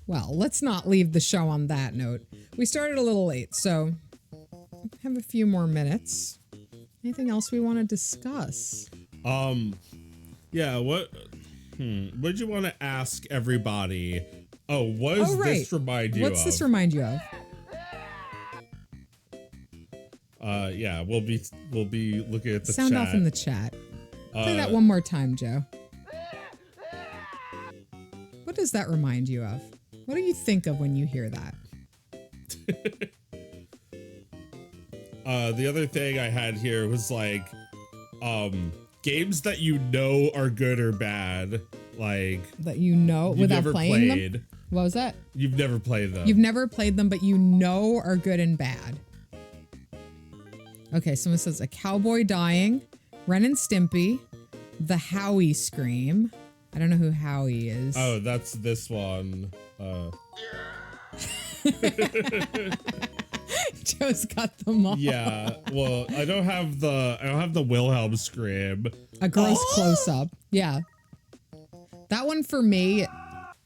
Well, let's not leave the show on that note. We started a little late, so have a few more minutes. Anything else we want to discuss? Yeah, what did you want to ask everybody? Oh, what does this remind you of? What's this remind you of? Yeah, we'll be looking at the Sound chat. off in the chat. Play that one more time, Joe. What does that remind you of? What do you think of when you hear that? The other thing I had here was like, games that you know are good or bad, like That you know you've without never playing played. them? What was that? You've never played them. You've never played them, but you know are good and bad. Okay, someone says A Cowboy Dying, Ren and Stimpy, The Howie Scream. I don't know who Howie is. Oh, that's this one. Joe's got them all. Yeah. Well, I don't have the Wilhelm scream. A gross close up. Yeah. That one for me.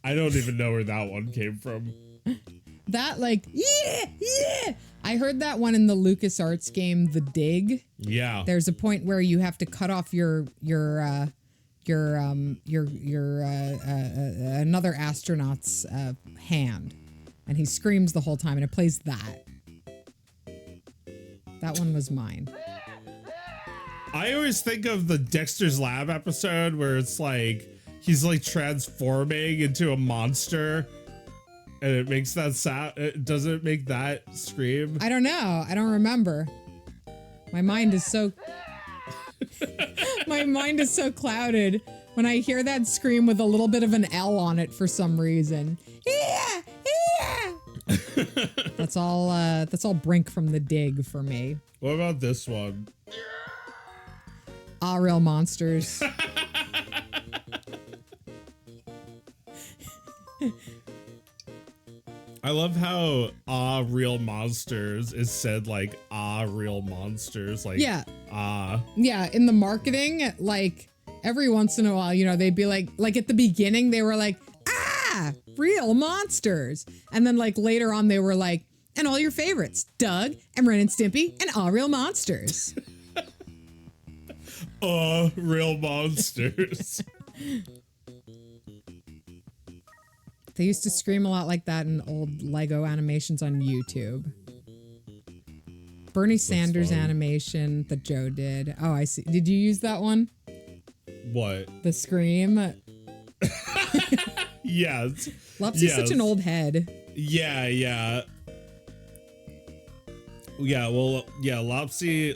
I don't even know where that one came from. That like yeah. I heard that one in the LucasArts game The Dig. Yeah. There's a point where you have to cut off your another astronaut's hand, and he screams the whole time, and it plays that. That one was mine. I always think of the Dexter's Lab episode where it's like he's like transforming into a monster, and it makes that sound. Does it make that scream? I don't know. I don't remember. My mind is so clouded when I hear that scream with a little bit of an L on it for some reason. Yeah, yeah. That's all Brink from The Dig for me. What about this one? Ah, Real Monsters. I love how real monsters is said like real monsters, like Yeah. ah. Yeah, in the marketing, like every once in a while, you know, they'd be like at the beginning they were like, real monsters. And then like later on they were like, and all your favorites, Doug and Ren and Stimpy and all real monsters. Real monsters. They used to scream a lot like that in old Lego animations on YouTube. Bernie Sanders funny. animation that Joe did. Oh, I see. Did you use that one? What? The scream? Yes. Lupsi's such an old head. Yeah. Yeah, well, yeah, Lopsy,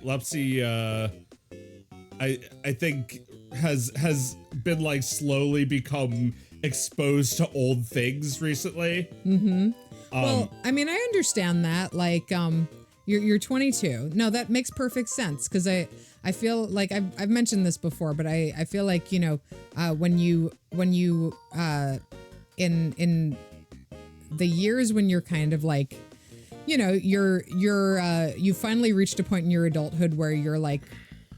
I think has been like slowly become exposed to old things recently. Mm-hmm. Well, I mean, I understand that. Like, you're 22. No, that makes perfect sense because I feel like I've mentioned this before, but I feel like, you know, when you in the years when you're kind of like, you know, you finally reached a point in your adulthood where you're like,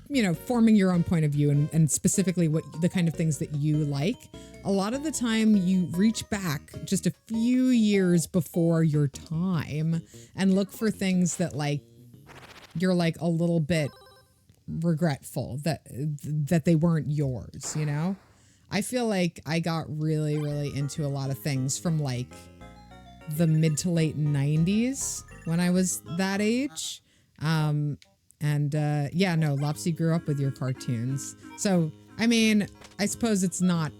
you know, forming your own point of view and specifically what the kind of things that you like. A lot of the time you reach back just a few years before your time and look for things that like you're like a little bit regretful that they weren't yours, you know? I feel like I got really, really into a lot of things from like the mid to late 90s when I was that age. Yeah, no, Lopsy grew up with your cartoons. So, I mean, I suppose it's not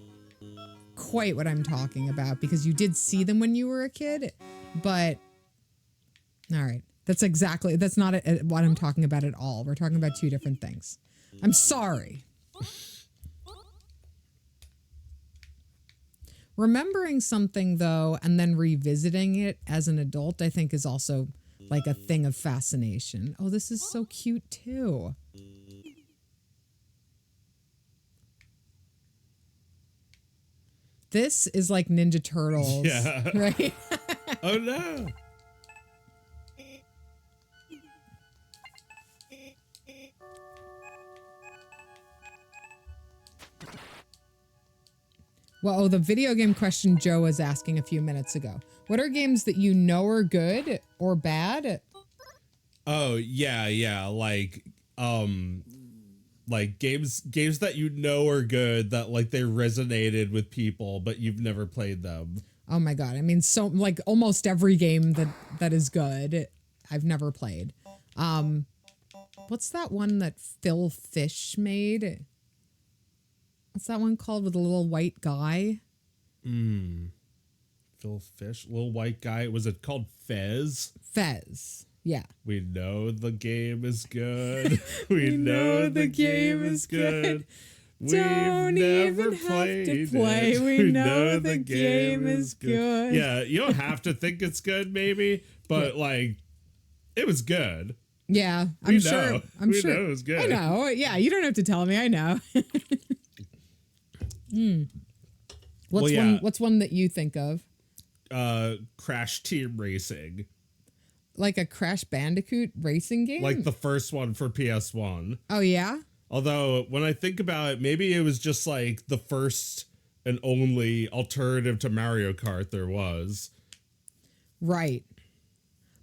quite what I'm talking about because you did see them when you were a kid, but all right. That's not what I'm talking about at all. We're talking about two different things. I'm sorry. Remembering something though, and then revisiting it as an adult, I think is also like a thing of fascination. Oh, this is so cute too. This is like Ninja Turtles. Yeah. Right? Oh no. Well, the video game question Joe was asking a few minutes ago. What are games that you know are good or bad? Oh, yeah, like games that you know are good that like they resonated with people but you've never played them. Oh my god. I mean, so like almost every game that is good I've never played. What's that one that Phil Fish made? What's that one called with a little white guy? Phil Fish, little white guy. Was it called Fez? Fez. Yeah. We know the game is good. We know the game is good. Don't We've never even have to played play. it. We know the game is good. Yeah, you don't have to think it's good, maybe, but like, it was good. Yeah, We sure. know. I'm We sure. know it was good. I know. Yeah, you don't have to tell me. I know. What's one that you think of? Crash Team Racing. Like a Crash Bandicoot racing game? Like the first one for PS1. Oh, yeah? Although, when I think about it, maybe it was just like the first and only alternative to Mario Kart there was. Right.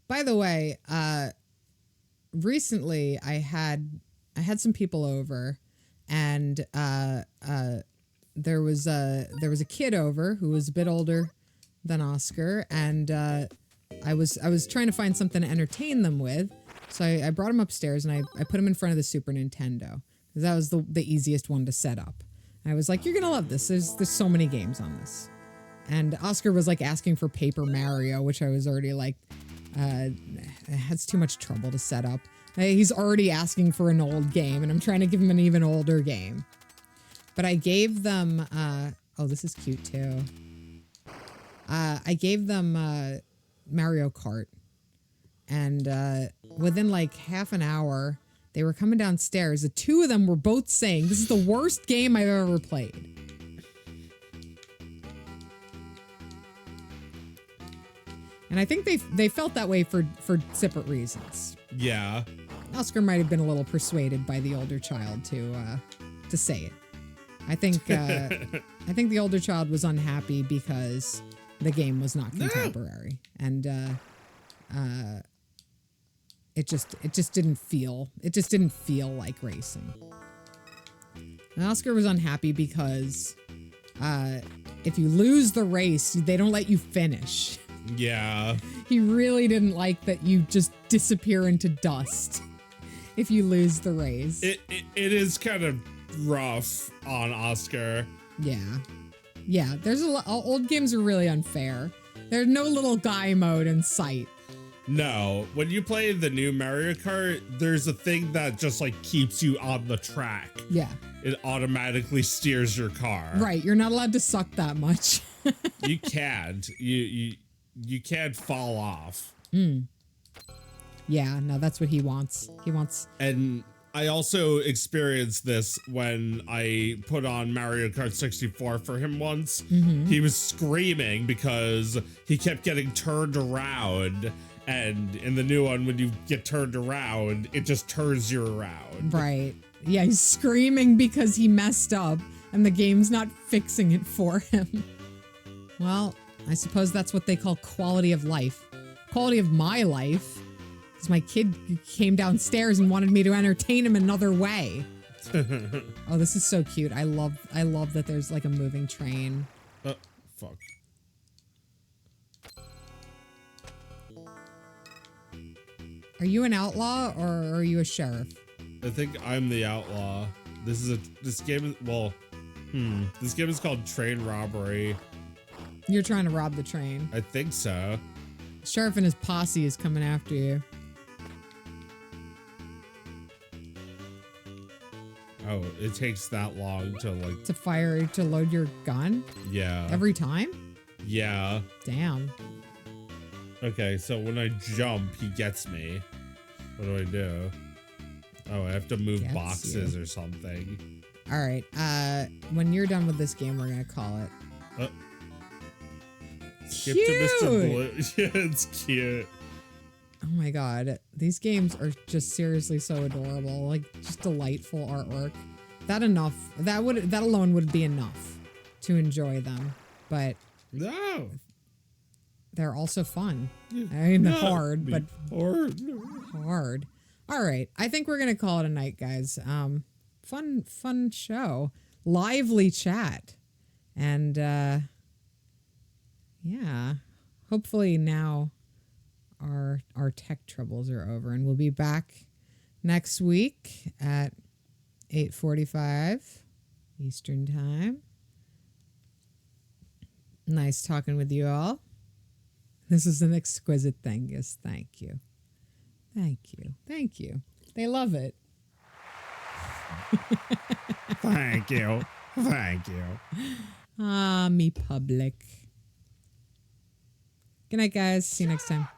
By the way, recently I had some people over, and there was a kid over who was a bit older than Oscar, and I was trying to find something to entertain them with, so I brought him upstairs and I put him in front of the Super Nintendo because that was the easiest one to set up. And I was like, "You're gonna love this. There's so many games on this." And Oscar was like asking for Paper Mario, which I was already like, it's too much trouble to set up. He's already asking for an old game, and I'm trying to give him an even older game. But I gave them, oh, this is cute too. I gave them Mario Kart. And within like half an hour, they were coming downstairs. The two of them were both saying, "This is the worst game I've ever played." And I think they felt that way for separate reasons. Yeah. Oscar might have been a little persuaded by the older child to say it. I think the older child was unhappy because the game was not contemporary, and it just didn't feel like racing. And Oscar was unhappy because if you lose the race, they don't let you finish. Yeah. He really didn't like that you just disappear into dust if you lose the race. It is kind of rough on Oscar. Yeah. Yeah, there's a lot. Old games are really unfair. There's no little guy mode in sight. No, when you play the new Mario Kart, there's a thing that just like keeps you on the track. Yeah. It automatically steers your car. Right, you're not allowed to suck that much. You can't. You can't fall off. Yeah, no, that's what he wants. And I also experienced this when I put on Mario Kart 64 for him once. Mm-hmm. He was screaming because he kept getting turned around. And in the new one, when you get turned around, it just turns you around. Right. Yeah, he's screaming because he messed up and the game's not fixing it for him. Well, I suppose that's what they call quality of life. Quality of my life. Because my kid came downstairs and wanted me to entertain him another way. Oh, this is so cute. I love that there's like a moving train. Fuck. Are you an outlaw or are you a sheriff? I think I'm the outlaw. This game is called Train Robbery. You're trying to rob the train. I think so. The sheriff and his posse is coming after you. Oh, it takes that long to like... To load your gun? Yeah. Every time? Yeah. Damn. Okay, so when I jump, he gets me. What do I do? Oh, I have to move boxes or something. All right. When you're done with this game, we're going to call it. Skip to Mr. Blue. Yeah, it's cute. Oh my god. These games are just seriously so adorable. Like, just delightful artwork. That alone would be enough to enjoy them. But no, they're also fun. I mean, hard, but hard. All right. I think we're going to call it a night, guys. Fun show. Lively chat. And, yeah, hopefully now our tech troubles are over, and we'll be back next week at 8:45 Eastern Time. Nice talking with you all. This is an exquisite Thingus. Thank you. Thank you. Thank you. They love it. Thank you. Thank you. Ah, me public. Good night, guys. See you next time.